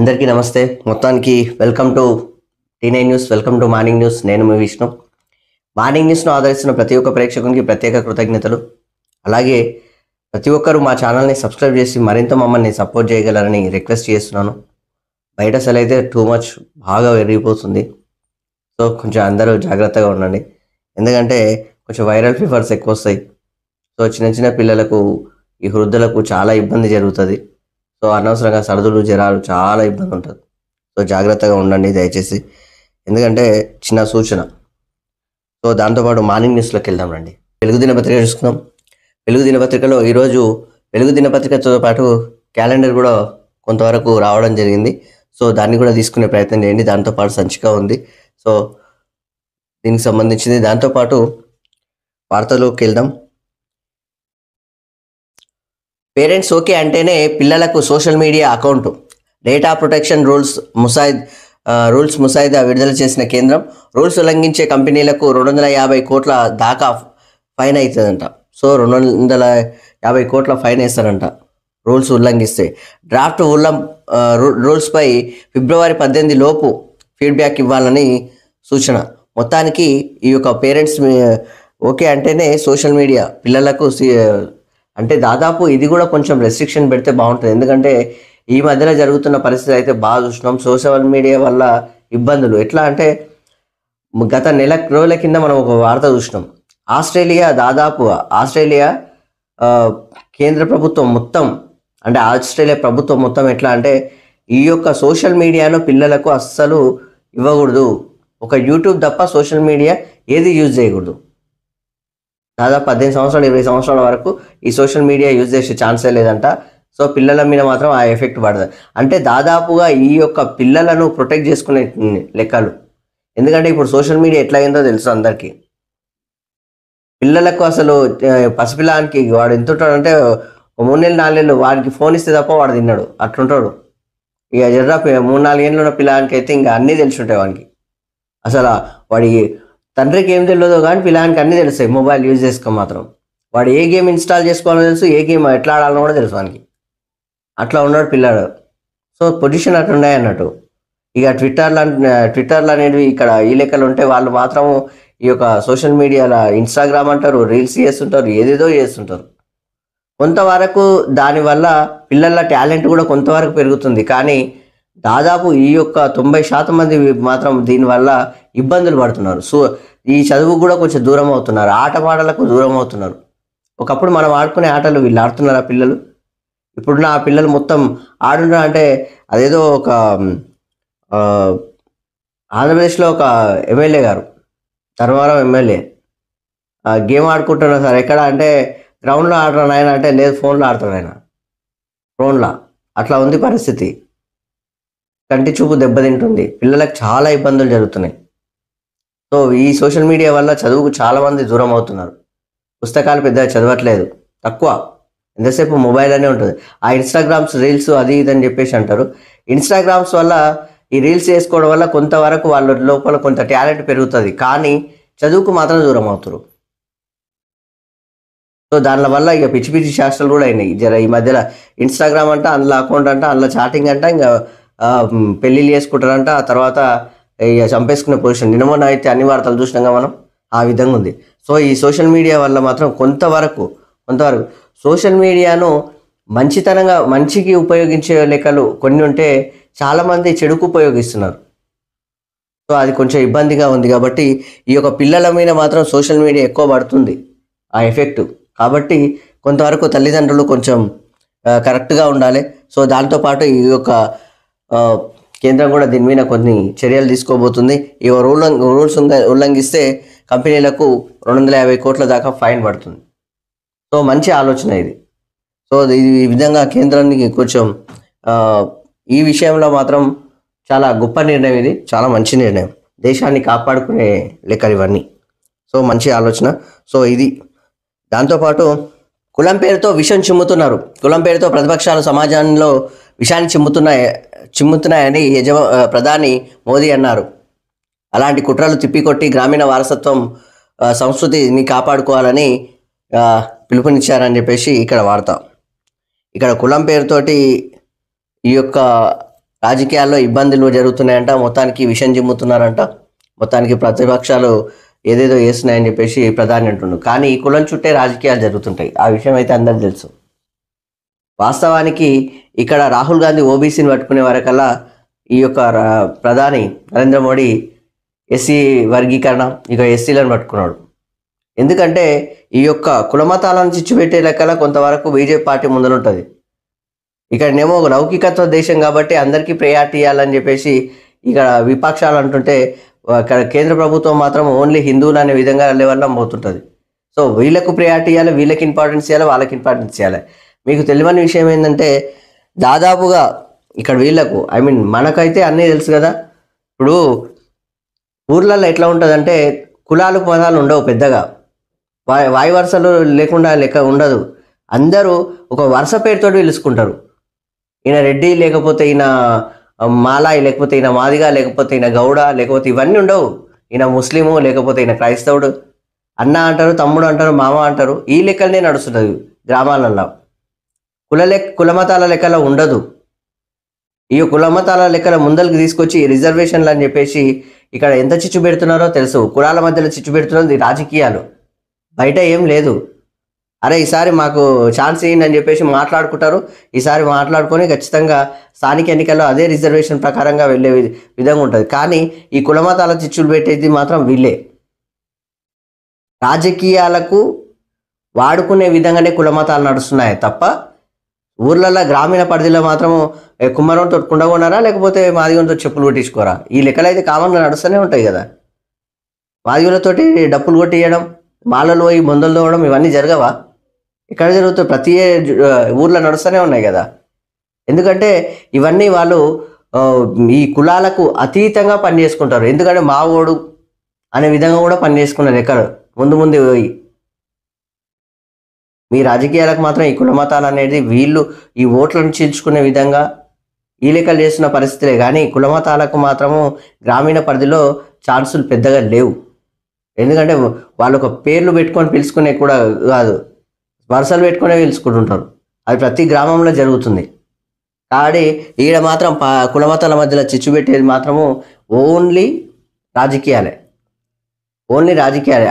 అందరికీ నమస్తే. మొత్తానికి welcome to T nine news, welcome to morning news. నేను మీ విష్ణు. మార్నింగ్ న్యూస్ను ఆదరిస్తున్న ప్రతి ఒక్క ప్రేక్షకునికి ప్రత్యేక కృతజ్ఞతలు. అలాగే ప్రతి ఒక్కరూ మా ఛానల్ని సబ్స్క్రైబ్ చేసి మరింత మమ్మల్ని సపోర్ట్ చేయగలరని రిక్వెస్ట్ చేస్తున్నాను. బయట అసలు అయితే టూ మచ్ బాగా పెరిగిపోతుంది. సో కొంచెం అందరూ జాగ్రత్తగా ఉండండి. ఎందుకంటే కొంచెం వైరల్ ఫీవర్స్ ఎక్కువ వస్తాయి. సో చిన్న చిన్న పిల్లలకు, ఈ వృద్ధులకు చాలా ఇబ్బంది జరుగుతుంది. సో అనవసరంగా సర్దులు, జ్వరాలు చాలా ఇబ్బంది ఉంటుంది. సో జాగ్రత్తగా ఉండండి దయచేసి. ఎందుకంటే చిన్న సూచన. సో దాంతోపాటు మార్నింగ్ న్యూస్లోకి వెళ్దాం రండి. వెలుగు దినపత్రిక చూసుకుందాం. వెలుగు దినపత్రికలో ఈరోజు వెలుగు దినపత్రికతో పాటు క్యాలెండర్ కూడా కొంతవరకు రావడం జరిగింది. సో దాన్ని కూడా తీసుకునే ప్రయత్నం చేయండి. దాంతోపాటు సంచిక ఉంది. సో దీనికి సంబంధించింది. దాంతోపాటు వార్తలోకి వెళ్దాం. పేరెంట్స్ ఓకే అంటేనే పిల్లలకు social media account. Data protection rules ముసాయిదా విడుదల చేసిన కేంద్రం రూల్స్ ఉల్లంఘించే కంపెనీలకు 250 కోట్ల దాకా ఫైన్ అవుతుందంట. సో 250 కోట్ల ఫైన్ వేస్తారంట రూల్స్ ఉల్లంఘిస్తే. డ్రాఫ్ట్ రూల్స్పై ఫిబ్రవరి 18 లోపు ఫీడ్బ్యాక్ ఇవ్వాలని సూచన. మొత్తానికి ఈ యొక్క పేరెంట్స్ ఓకే అంటేనే సోషల్ మీడియా పిల్లలకు అంటే దాదాపు ఇది కూడా కొంచెం రెస్ట్రిక్షన్ పెడితే బాగుంటుంది. ఎందుకంటే ఈ మధ్యలో జరుగుతున్న పరిస్థితి అయితే బాగా చూసినాం. సోషల్ మీడియా వల్ల ఇబ్బందులు ఎట్లా అంటే, గత నెల రోజుల కింద మనం ఒక వార్త చూసినాం. ఆస్ట్రేలియా కేంద్ర ప్రభుత్వం మొత్తం, అంటే ఆస్ట్రేలియా ప్రభుత్వం మొత్తం ఎట్లా అంటే, ఈ యొక్క సోషల్ మీడియాను పిల్లలకు అస్సలు ఇవ్వకూడదు. ఒక యూట్యూబ్ తప్ప సోషల్ మీడియా ఏది యూజ్ చేయకూడదు. దాదాపు 18 సంవత్సరాలు 20 సంవత్సరాల వరకు ఈ సోషల్ మీడియా యూజ్ చేసే ఛాన్సే లేదంట. సో పిల్లల మీద మాత్రం ఆ ఎఫెక్ట్ పడుతుంది. అంటే దాదాపుగా ఈ యొక్క పిల్లలను ప్రొటెక్ట్ చేసుకునే లెక్కలు. ఎందుకంటే ఇప్పుడు సోషల్ మీడియా ఎట్లా అయిందో తెలుసు అందరికీ. పిల్లలకు అసలు పసిపిల్లానికి వాడు ఎంత ఉంటాడంటే 3 నెలలు 4 నెలలు వాడికి ఫోన్ ఇస్తే తప్ప వాడు తిన్నాడు, అట్లుంటాడు. ఇక జర్రా 3-4 ఏళ్ళు ఉన్న పిల్లానికి అయితే ఇంకా అన్నీ తెలిసి ఉంటాయి వానికి. అసలు వాడికి తండ్రికి ఏం తెలియదో కానీ పిల్లానికి అన్నీ తెలుస్తాయి. మొబైల్ యూజ్ చేసుకో మాత్రం వాడు ఏ గేమ్ ఇన్స్టాల్ చేసుకోవాలో తెలుసు, ఏ గేమ్ ఎట్లా ఆడాలో కూడా తెలుసు వానికి. అట్లా ఉన్నాడు పిల్లాడు. సో పొజిషన్ అట్లా ఉన్నాయి అన్నట్టు. ఇక ట్విట్టర్లు అనేవి ఇక్కడ ఈ లెక్కలు ఉంటే వాళ్ళు మాత్రం ఈ యొక్క సోషల్ మీడియాలో ఇన్స్టాగ్రామ్ అంటారు, రీల్స్ చేస్తుంటారు, ఏదేదో చేస్తుంటారు. కొంతవరకు దానివల్ల పిల్లల టాలెంట్ కూడా కొంతవరకు పెరుగుతుంది. కానీ దాదాపు ఈ యొక్క 90% మంది మాత్రం దీనివల్ల ఇబ్బందులు పడుతున్నారు. సో ఈ చదువు కూడా కొంచెం దూరం అవుతున్నారు, ఆటపాటలకు దూరం అవుతున్నారు. ఒకప్పుడు మనం ఆడుకునే ఆటలు వీళ్ళు ఆడుతున్నారు ఆ పిల్లలు. ఇప్పుడున్న ఆ పిల్లలు మొత్తం ఆడుతున్నారు. అంటే అదేదో ఒక ఆంధ్రప్రదేశ్లో ఒక ఎమ్మెల్యే గారు, ధర్మవరం ఎమ్మెల్యే, గేమ్ ఆడుకుంటున్నారు సార్. ఎక్కడ అంటే గ్రౌండ్లో ఆడుతున్నాను ఆయన అంటే, లేదు ఫోన్లో ఆడుతున్నాడు ఆయన, ఫోన్లో. అట్లా ఉంది పరిస్థితి. కంటి చూపు దెబ్బతింటుంది. పిల్లలకు చాలా ఇబ్బందులు జరుగుతున్నాయి. సో ఈ సోషల్ మీడియా వల్ల చదువుకు చాలామంది దూరం అవుతున్నారు. పుస్తకాలు పెద్దగా చదవట్లేదు, తక్కువ. ఎంతసేపు మొబైల్ అనే ఉంటుంది. ఆ ఇన్స్టాగ్రామ్స్, రీల్స్ అది ఇది అని చెప్పేసి అంటారు. ఇన్స్టాగ్రామ్స్ వల్ల, ఈ రీల్స్ చేసుకోవడం వల్ల కొంతవరకు వాళ్ళ లోపల కొంత టాలెంట్ పెరుగుతుంది. కానీ చదువుకు మాత్రం దూరం అవుతారు. సో దాని వల్ల ఇక పిచ్చి పిచ్చి శాస్త్రాలు కూడా అయినాయి. ఈ మధ్యలో ఇన్స్టాగ్రామ్ అంట, అందులో అకౌంట్ అంట, అందులో చాటింగ్ అంట, ఇంకా పెళ్ళిళ్ళు చేసుకుంటారంట, ఆ తర్వాత ఇక చంపేసుకునే పొజిషన్. నిన్న అయితే అన్ని వార్తలు చూసినాక మనం ఆ విధంగా ఉంది. సో ఈ సోషల్ మీడియా వల్ల మాత్రం కొంతవరకు సోషల్ మీడియాను మంచికి ఉపయోగించే లెక్కలు కొన్ని ఉంటే, చాలామంది చెడుకు ఉపయోగిస్తున్నారు. సో అది కొంచెం ఇబ్బందిగా ఉంది. కాబట్టి ఈ యొక్క పిల్లల మీద మాత్రం సోషల్ మీడియా ఎక్కువ పడుతుంది ఆ ఎఫెక్ట్. కాబట్టి కొంతవరకు తల్లిదండ్రులు కొంచెం కరెక్ట్గా ఉండాలి. సో దాంతోపాటు ఈ యొక్క కేంద్రం కూడా దీని మీద కొన్ని చర్యలు తీసుకోబోతుంది. ఈ రూల్స్ ఉల్లంఘిస్తే కంపెనీలకు 250 కోట్ల దాకా ఫైన్ పడుతుంది. సో మంచి ఆలోచన ఇది. సో ఈ విధంగా కేంద్రానికి కొంచెం ఈ విషయంలో మాత్రం చాలా గొప్ప నిర్ణయం ఇది, చాలా మంచి నిర్ణయం. దేశాన్ని కాపాడుకునే లెక్కలు ఇవన్నీ. సో మంచి ఆలోచన. సో ఇది. దాంతోపాటు కులం పేరుతో విషం చిమ్ముతున్నారు. కులం పేరుతో ప్రతిపక్షాలు సమాజంలో విషాన్ని చిమ్ముతున్నాయని ప్రధాని మోదీ అన్నారు. అలాంటి కుట్రలు తిప్పికొట్టి గ్రామీణ వారసత్వం సంస్కృతిని కాపాడుకోవాలని పిలుపునిచ్చారని చెప్పేసి ఇక్కడ వార్త. ఇక్కడ కులం పేరుతోటి ఈ యొక్క రాజకీయాల్లో ఇబ్బందులు జరుగుతున్నాయంట, మొత్తానికి విషం జిమ్ముతున్నారంట, మొత్తానికి ప్రతిపక్షాలు ఏదేదో చేస్తున్నాయని చెప్పేసి ప్రధాని అంటుండు. కానీ ఈ కులం చుట్టే రాజకీయాలు జరుగుతుంటాయి, ఆ విషయం అయితే అందరికి తెలుసు. వాస్తవానికి ఇక్కడ రాహుల్ గాంధీ ఓబీసీని పట్టుకునే వరకల్లా ఈ యొక్క ప్రధాని నరేంద్ర మోడీ ఎస్సీ వర్గీకరణ ఇక ఎస్సీలను పట్టుకున్నాడు. ఎందుకంటే ఈ యొక్క కులమతాలను చిచ్చుపెట్టే లెక్కల కొంతవరకు బీజేపీ పార్టీ ముందరుంటుంది. ఇక్కడనేమో లౌకికత్వ దేశం కాబట్టి అందరికీ ప్రయారిటీ ఇవ్వాలని చెప్పేసి ఇక్కడ విపక్షాలు అంటుంటే, ఇక్కడ కేంద్ర ప్రభుత్వం మాత్రం ఓన్లీ హిందువులు అనే విధంగా లెవెల్లో పోతుంటుంది. సో వీళ్ళకు ప్రయారిటీ ఇవ్వాలి, వీళ్ళకి ఇంపార్టెన్స్ ఇవ్వాలి, వాళ్ళకి ఇంపార్టెన్స్ ఇవ్వాలి. మీకు తెలియని విషయం ఏంటంటే దాదాపుగా ఇక్కడ వీళ్ళకు మనకైతే అన్నీ తెలుసు కదా. ఇప్పుడు ఊర్లలో ఎట్లా ఉంటుందంటే కులాలు పదాలు ఉండవు, పెద్దగా వాయి వరుసలు లేకుండా లెక్క ఉండదు. అందరూ ఒక వరుస పేరుతో పిలుచుకుంటారు. ఈయన రెడ్డి, లేకపోతే ఈయన మాలాయి, లేకపోతే ఈయన మాదిగా, లేకపోతే ఈయన గౌడ, లేకపోతే ఇవన్నీ ఉండవు. ఈయన ముస్లిము, లేకపోతే ఈయన క్రైస్తవుడు, అన్న అంటారు, తమ్ముడు అంటారు, మామ అంటారు. ఈ లెక్కలనే నడుస్తుంది గ్రామాలలో. కులమతాల లెక్కలో ఉండదు. ఈ కులమతాల లెక్కల ముందరికి తీసుకొచ్చి రిజర్వేషన్లు అని చెప్పేసి ఇక్కడ ఎంత చిచ్చు పెడుతున్నారో తెలుసు. కులాల మధ్యలో చిచ్చు పెడుతున్నది రాజకీయాలు, బయట ఏం లేదు. అరే ఈసారి మాకు ఛాన్స్ ఇయ్యండి అని చెప్పేసి మాట్లాడుకుంటారు. ఈసారి మాట్లాడుకొని ఖచ్చితంగా స్థానిక ఎన్నికల్లో అదే రిజర్వేషన్ ప్రకారంగా వెళ్ళే విధంగా ఉంటుంది. కానీ ఈ కులమతాల చిచ్చులు పెట్టేది మాత్రం వీళ్ళే. రాజకీయాలకు వాడుకునే విధంగానే కులమతాలు నడుస్తున్నాయి తప్ప ఊర్లలో గ్రామీణ పరిధిలో మాత్రం కుమ్మరంతో కుండగొన్నారా, లేకపోతే మాదిగంతో చెప్పులు కొట్టించుకోరా, ఈ లెక్కలు అయితే కామన్గా నడుస్తూనే ఉంటాయి కదా. మాదిగులతోటి డప్పులు కొట్టియడం, మాలలు పోయి బొందలు తోవడం, ఇవన్నీ జరగవా? ఇక్కడ జరుగుతాయి, ప్రతి ఊర్లో నడుస్తూనే ఉన్నాయి కదా. ఎందుకంటే ఇవన్నీ వాళ్ళు ఈ కులాలకు అతీతంగా పనిచేసుకుంటారు. ఎందుకంటే మా ఓడు అనే విధంగా కూడా పనిచేసుకున్నారు ఎక్కడ ముందు పోయి. మీ రాజకీయాలకు మాత్రం ఈ కులమతాలు అనేది వీళ్ళు ఈ ఓట్లను చీల్చుకునే విధంగా ఈ లెక్కలు చేస్తున్న పరిస్థితులే. కానీ కులమతాలకు మాత్రము గ్రామీణ పరిధిలో ఛాన్సులు పెద్దగా లేవు. ఎందుకంటే వాళ్ళు ఒక పేర్లు పెట్టుకొని పిలుచుకునే కూడా కాదు, వరుసలు పెట్టుకునే పిలుచుకుంటుంటారు. అది ప్రతి గ్రామంలో జరుగుతుంది. కానీ ఈడ మాత్రం కులమతాల మధ్యలో చిచ్చు పెట్టేది మాత్రము ఓన్లీ రాజకీయాలే.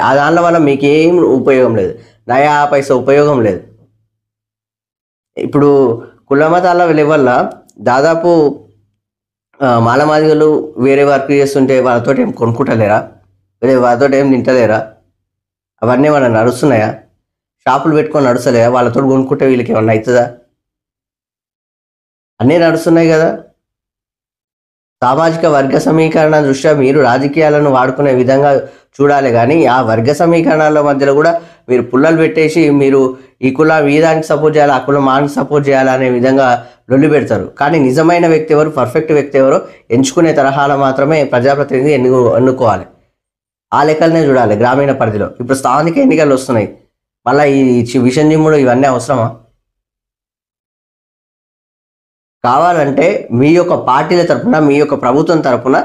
ఆ దానిలో వల్ల మీకేం ఉపయోగం లేదు, నయా పైసా ఉపయోగం లేదు. ఇప్పుడు కులమతాల వల్ల దాదాపు మాలమాదిగలు వేరే వర్క్ చేస్తుంటే వాళ్ళతో ఏం కొనుక్కుంటలేరా, వేరే వాళ్ళతో ఏం తింటలేరా? అవన్నీ ఏమన్నా నడుస్తున్నాయా? షాపులు పెట్టుకొని నడుస్తలేదా? వాళ్ళతో కొనుక్కుంటే వీళ్ళకి ఏమన్నా అవుతుందా? అన్నీ నడుస్తున్నాయి కదా. సామాజిక వర్గ సమీకరణ దృష్ట్యా మీరు రాజకీయాలను వాడుకునే విధంగా చూడాలి. కానీ ఆ వర్గ సమీకరణాల మధ్యలో కూడా మీరు పుల్లలు పెట్టేసి మీరు ఈ కులం ఈ దానికి సపోర్ట్ చేయాలి, ఆ కులం ఆనికి సపోర్ట్ చేయాలి అనే విధంగా లొల్లి పెడతారు. కానీ నిజమైన వ్యక్తి ఎవరు, పర్ఫెక్ట్ వ్యక్తి ఎవరో ఎంచుకునే తరహాలో మాత్రమే ప్రజాప్రతినిధి ఎన్నుకోవాలి. ఆ లెక్కలనే చూడాలి గ్రామీణ పరిధిలో. ఇప్పుడు స్థానిక ఎన్నికలు వస్తున్నాయి, మళ్ళీ ఈ విషం జిమ్ముడు ఇవన్నీ అవసరమా? కావాలంటే మీ యొక్క పార్టీల తరఫున, మీ యొక్క ప్రభుత్వం తరఫున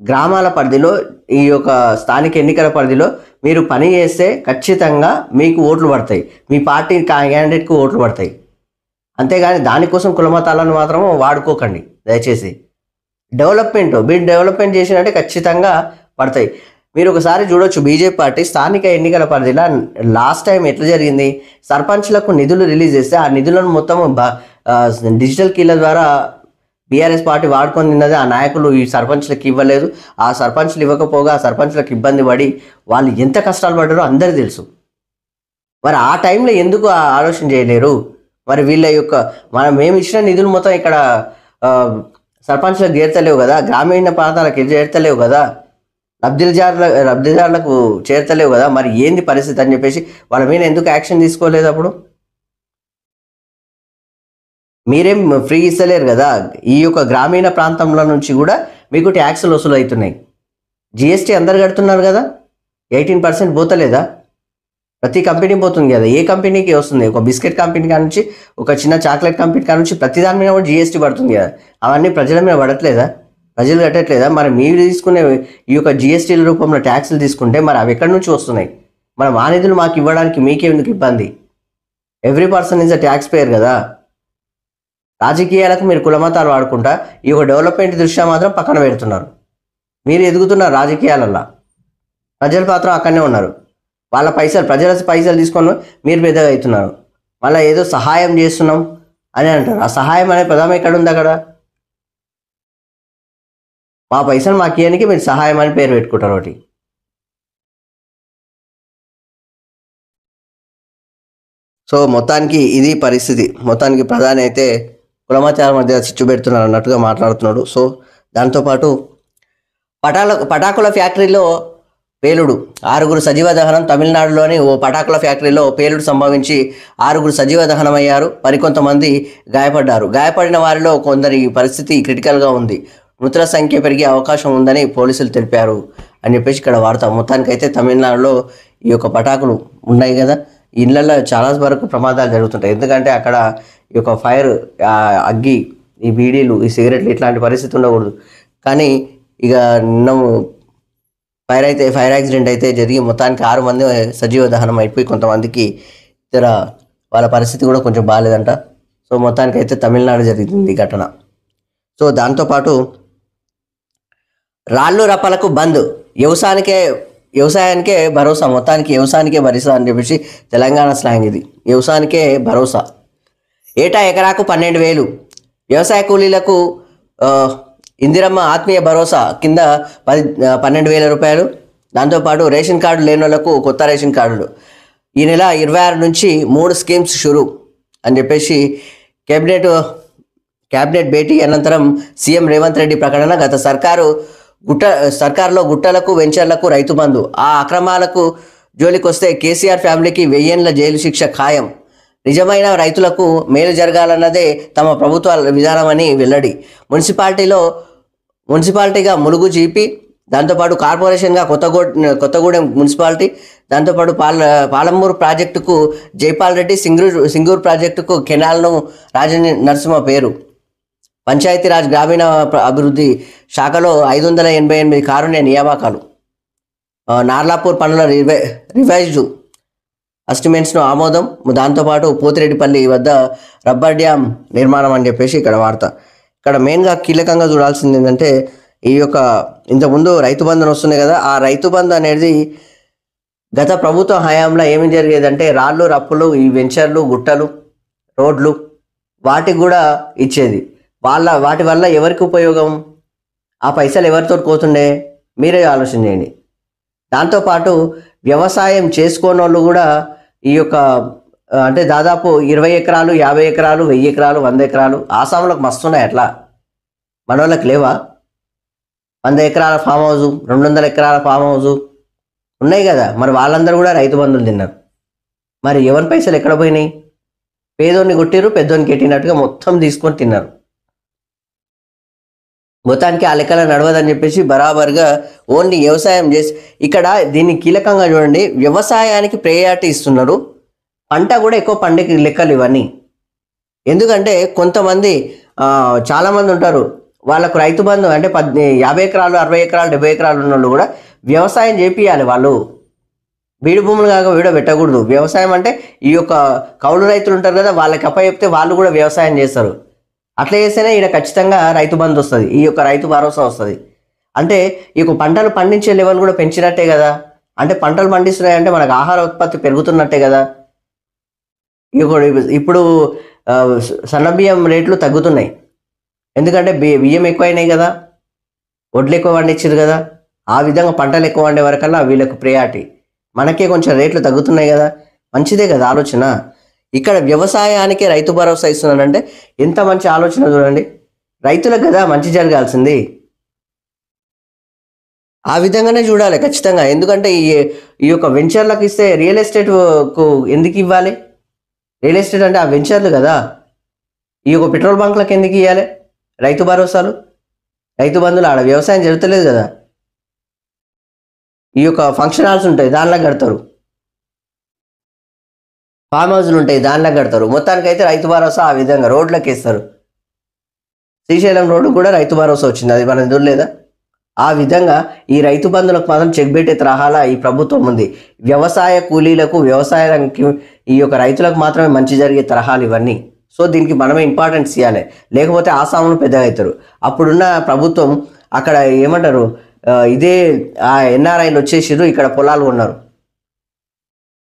గ్రామాల పరిధిలో, ఈ యొక్క స్థానిక ఎన్నికల పరిధిలో మీరు పని చేస్తే ఖచ్చితంగా మీకు ఓట్లు పడతాయి, మీ పార్టీ క్యాండిడేట్కు ఓట్లు పడతాయి. అంతేగాని దానికోసం కులమతాలను మాత్రం వాడుకోకండి దయచేసి. మీరు డెవలప్మెంట్ చేసినట్టే ఖచ్చితంగా పడతాయి. మీరు ఒకసారి చూడొచ్చు, బీజేపీ పార్టీ స్థానిక ఎన్నికల పరిధిలో లాస్ట్ టైం ఎట్లా జరిగింది, సర్పంచ్లకు నిధులు రిలీజ్ చేస్తే ఆ నిధులను మొత్తం డిజిటల్ కీల ద్వారా బీఆర్ఎస్ పార్టీ వాడుకొని తిన్నది. ఆ నాయకులు ఈ సర్పంచ్లకు ఇవ్వలేదు. ఆ సర్పంచ్లు ఇవ్వకపోగా ఆ సర్పంచ్లకు ఇబ్బంది పడి వాళ్ళు ఎంత కష్టాలు పడ్డారో అందరికీ తెలుసు. మరి ఆ టైంలో ఎందుకు ఆలోచన చేయలేరు? మరి వీళ్ళ యొక్క మేము ఇచ్చిన నిధులు మొత్తం ఇక్కడ సర్పంచ్లకు చేర్తలేవు కదా, గ్రామీణ ప్రాంతాలకు చేర్తలేవు కదా, లబ్ధిదారులకు చేర్తలేవు కదా. మరి ఏంది పరిస్థితి అని చెప్పేసి వాళ్ళ మీద ఎందుకు యాక్షన్ తీసుకోలేదు? అప్పుడు మీరేం ఫ్రీ ఇస్తలేరు కదా. ఈ యొక్క గ్రామీణ ప్రాంతంలో నుంచి కూడా మీకు ట్యాక్సులు వసూలు అవుతున్నాయి. జిఎస్టీ అందరు కడుతున్నారు కదా, 18% పోతలేదా? ప్రతి కంపెనీ పోతుంది కదా. ఏ కంపెనీకి వస్తుంది? ఒక బిస్కెట్ కంపెనీ కాడ నుంచి, ఒక చిన్న చాక్లెట్ కంపెనీ కాడ నుంచి ప్రతి దాని మీద కూడా జిఎస్టీ పడుతుంది కదా. అవన్నీ ప్రజల మీద పడట్లేదా? ప్రజలు కట్టట్లేదా? మరి మీరు తీసుకునే ఈ యొక్క జిఎస్టీల రూపంలో ట్యాక్సులు తీసుకుంటే మరి అవి ఎక్కడి నుంచి వస్తున్నాయి? మరి మా నిధులు మాకు ఇవ్వడానికి మీకెందుకు ఇబ్బంది? Every person is a tax payer కదా. రాజకీయాలకు మీరు కులమతాలు వాడుకుంటా ఈ యొక్క డెవలప్మెంట్ దృష్ట్యా మాత్రం పక్కన పెడుతున్నారు. మీరు ఎదుగుతున్నారు రాజకీయాలల్లో, ప్రజల పాత్ర అక్కడనే ఉన్నారు. వాళ్ళ పైసలు, ప్రజల పైసలు తీసుకొని మీరు పెద్దగా అవుతున్నారు. మళ్ళీ ఏదో సహాయం చేస్తున్నాం అని అంటారు. ఆ సహాయం అనే పదం ఎక్కడ ఉంది? అక్కడ మా పైసలు మాకు ఇయ్యడానికి మీరు సహాయం అని పేరు పెట్టుకుంటారు ఒకటి. సో మొత్తానికి ఇది పరిస్థితి. మొత్తానికి ప్రధాని అయితే కులమతాల మధ్య చిచ్చు పెడుతున్నారు అన్నట్టుగా మాట్లాడుతున్నాడు. సో దాంతోపాటు పటాకుల ఫ్యాక్టరీలో పేలుడు, 6 సజీవ దహనం. తమిళనాడులోని ఓ పటాకుల ఫ్యాక్టరీలో పేలుడు సంభవించి 6 సజీవ దహనమయ్యారు. మరికొంతమంది గాయపడ్డారు. గాయపడిన వారిలో కొందరి పరిస్థితి క్రిటికల్గా ఉంది. మృతుల సంఖ్య పెరిగే అవకాశం ఉందని పోలీసులు తెలిపారు అని చెప్పేసి ఇక్కడ వార్త. మొత్తానికైతే తమిళనాడులో ఈ యొక్క పటాకులు ఉన్నాయి కదా, ఇళ్లలో చాలా వరకు ప్రమాదాలు జరుగుతుంటాయి. ఎందుకంటే అక్కడ ఈ యొక్క ఫైర్, అగ్గి, ఈ బీడీలు, ఈ సిగరెట్లు ఇట్లాంటి పరిస్థితి ఉండకూడదు. కానీ ఇక నిన్న ఫైర్ యాక్సిడెంట్ అయితే జరిగి మొత్తానికి 6 మంది సజీవ దహనం అయిపోయి కొంతమందికి ఇతర వాళ్ళ పరిస్థితి కూడా కొంచెం బాగాలేదంట. సో మొత్తానికైతే తమిళనాడు జరిగింది ఈ ఘటన. సో దాంతోపాటు రాళ్ళు రప్పలకు బంద్, వ్యవసాయానికే భరోసా. మొత్తానికి వ్యవసాయానికే భరోసా అని చెప్పేసి తెలంగాణ స్లాంగ్ ఇది. వ్యవసాయానికే భరోసా. ఏటా ఎకరాకు 12,000 వ్యవసాయ కూలీలకు ఇందిరమ్మ ఆత్మీయ భరోసా కింద 12,000 రూపాయలు. దాంతోపాటు రేషన్ కార్డు లేని వాళ్ళకు కొత్త రేషన్ కార్డులు. ఈ నెల 26 నుంచి 3 స్కీమ్స్ షురు అని చెప్పేసి క్యాబినెట్ భేటీ అనంతరం సీఎం రేవంత్ రెడ్డి ప్రకటన. గత సర్కారులో గుట్టలకు, వెంచర్లకు రైతు బంధు, ఆ అక్రమాలకు జోలికొస్తే కేసీఆర్ ఫ్యామిలీకి 1000 ఏళ్ల జైలు శిక్ష ఖాయం. నిజమైన రైతులకు మేలు జరగాలన్నదే తమ ప్రభుత్వ విధానమని వెల్లడి. మున్సిపాలిటీగా ములుగు జీపీ, దాంతోపాటు కార్పొరేషన్గా కొత్తగూడెం మున్సిపాలిటీ, దాంతోపాటు పాలమూరు ప్రాజెక్టుకు జైపాల్ రెడ్డి, సింగూరు ప్రాజెక్టుకు కెనాల్ను నరసింహ పేరు. పంచాయతీరాజ్ గ్రామీణ అభివృద్ధి శాఖలో 588 కారుణ్య నియామకాలు. నార్లాపూర్ పనుల రివైజ్డ్ ఎస్టిమేట్స్ను ఆమోదం. దాంతోపాటు పోతిరెడ్డిపల్లి వద్ద రబ్బర్ డ్యామ్ నిర్మాణం అని చెప్పేసి ఇక్కడ వార్త. ఇక్కడ మెయిన్గా కీలకంగా చూడాల్సింది ఏంటంటే ఈ యొక్క ఇంతకుముందు రైతు బంధు వస్తున్నాయి కదా, ఆ రైతు బంధు అనేది గత ప్రభుత్వ హయాంలో ఏమి జరిగేదంటే రాళ్ళు రప్పులు, ఈ వెంచర్లు, గుట్టలు, రోడ్లు వాటికి కూడా ఇచ్చేది. వాటి వల్ల ఎవరికి ఉపయోగం? ఆ పైసలు ఎవరితో పోతుండే? మీరే ఆలోచన చేయండి. దాంతోపాటు వ్యవసాయం చేసుకోని వాళ్ళు కూడా ఈ యొక్క అంటే దాదాపు 20 ఎకరాలు, 50 ఎకరాలు, 1000 ఎకరాలు, 100 ఎకరాలు ఆసాములకు మస్తున్నాయి. అట్లా మన వాళ్ళకి లేవా? 100 ఎకరాల ఫామ్ హౌజు, 200 ఎకరాల ఫామ్ హౌజు ఉన్నాయి కదా. మరి వాళ్ళందరూ కూడా రైతు బంధువులు తిన్నారు. మరి ఎవరి పైసలు ఎక్కడ పోయినాయి? పేదోన్ని కొట్టిరు, పెద్దోనికి ఎట్టినట్టుగా మొత్తం తీసుకొని తిన్నారు. మొత్తానికి ఆ లెక్కల నడవదని చెప్పేసి బరాబర్గా ఓన్లీ వ్యవసాయం చేసి ఇక్కడ దీన్ని కీలకంగా చూడండి. వ్యవసాయానికి ప్రయారిటీ ఇస్తున్నారు, పంట కూడా ఎక్కువ పంటకి లెక్కలు ఇవన్నీ. ఎందుకంటే కొంతమంది చాలామంది ఉంటారు, వాళ్ళకు రైతు బంధు అంటే 50 ఎకరాలు, 60 ఎకరాలు, 70 ఎకరాలు ఉన్న వాళ్ళు కూడా వ్యవసాయం చేపియాలి. వాళ్ళు బీడు భూములు కాక వీడో పెట్టకూడదు. వ్యవసాయం అంటే ఈ యొక్క కౌలు రైతులు ఉంటారు కదా, వాళ్ళకి అప్పచెప్తే వాళ్ళు కూడా వ్యవసాయం చేస్తారు. అట్లా చేస్తేనే ఇక్కడ ఖచ్చితంగా రైతు బంధు వస్తుంది, ఈ యొక్క రైతు భరోసా వస్తుంది. అంటే ఈ యొక్క పంటలు పండించే లెవెల్ కూడా పెంచినట్టే కదా. అంటే పంటలు పండిస్తున్నాయంటే మనకు ఆహార ఉత్పత్తి పెరుగుతున్నట్టే కదా. ఇప్పుడు సన్నబియ్యం రేట్లు తగ్గుతున్నాయి, ఎందుకంటే బియ్యం ఎక్కువైనాయి కదా, వడ్లు ఎక్కువ పండించారు కదా. ఆ విధంగా పంటలు ఎక్కువ వండే వరకల్లా వీళ్ళకు ప్రయారిటీ. మనకే కొంచెం రేట్లు తగ్గుతున్నాయి కదా, మంచిదే కదా ఆలోచన. ఇక్కడ వ్యవసాయానికి రైతు భరోసా ఇస్తున్నానంటే ఎంత మంచి ఆలోచన చూడండి. రైతులకు కదా మంచి జరగాల్సింది, ఆ విధంగానే చూడాలి ఖచ్చితంగా. ఎందుకంటే ఈ యొక్క వెంచర్లకు ఇస్తే రియల్ ఎస్టేట్కు ఎందుకు ఇవ్వాలి? రియల్ ఎస్టేట్ అంటే ఆ వెంచర్లు కదా. ఈ యొక్క పెట్రోల్ బంక్లకు ఎందుకు ఇవ్వాలి రైతు భరోసాలు, రైతు బంధువులు? ఆడ వ్యవసాయం జరుగుతలేదు కదా. ఈ యొక్క ఫంక్షన్ హాల్స్ ఉంటాయి, దానిలో కడతారు. ఫామ్ హౌస్లు ఉంటాయి, దానిలో కడతారు. మొత్తానికైతే రైతు భరోసా ఆ విధంగా రోడ్లకు వేస్తారు. శ్రీశైలం రోడ్డు కూడా రైతు భరోసా వచ్చింది, అది మనం చూడలేదా? ఆ విధంగా ఈ రైతు బంధువులకు మాత్రం చెక్ పెట్టే తరహాలా ఈ ప్రభుత్వం ఉంది. వ్యవసాయ కూలీలకు, వ్యవసాయానికి, ఈ యొక్క రైతులకు మాత్రమే మంచి జరిగే తరహాలు ఇవన్నీ. సో దీనికి మనమే ఇంపార్టెన్స్ ఇవ్వాలి, లేకపోతే ఆసాములు పెద్దగా అవుతారు. అప్పుడున్న ప్రభుత్వం అక్కడ ఏమంటారు, ఇదే ఎన్ఆర్ఐలు వచ్చేసిరు, ఇక్కడ పొలాలు కొన్నారు.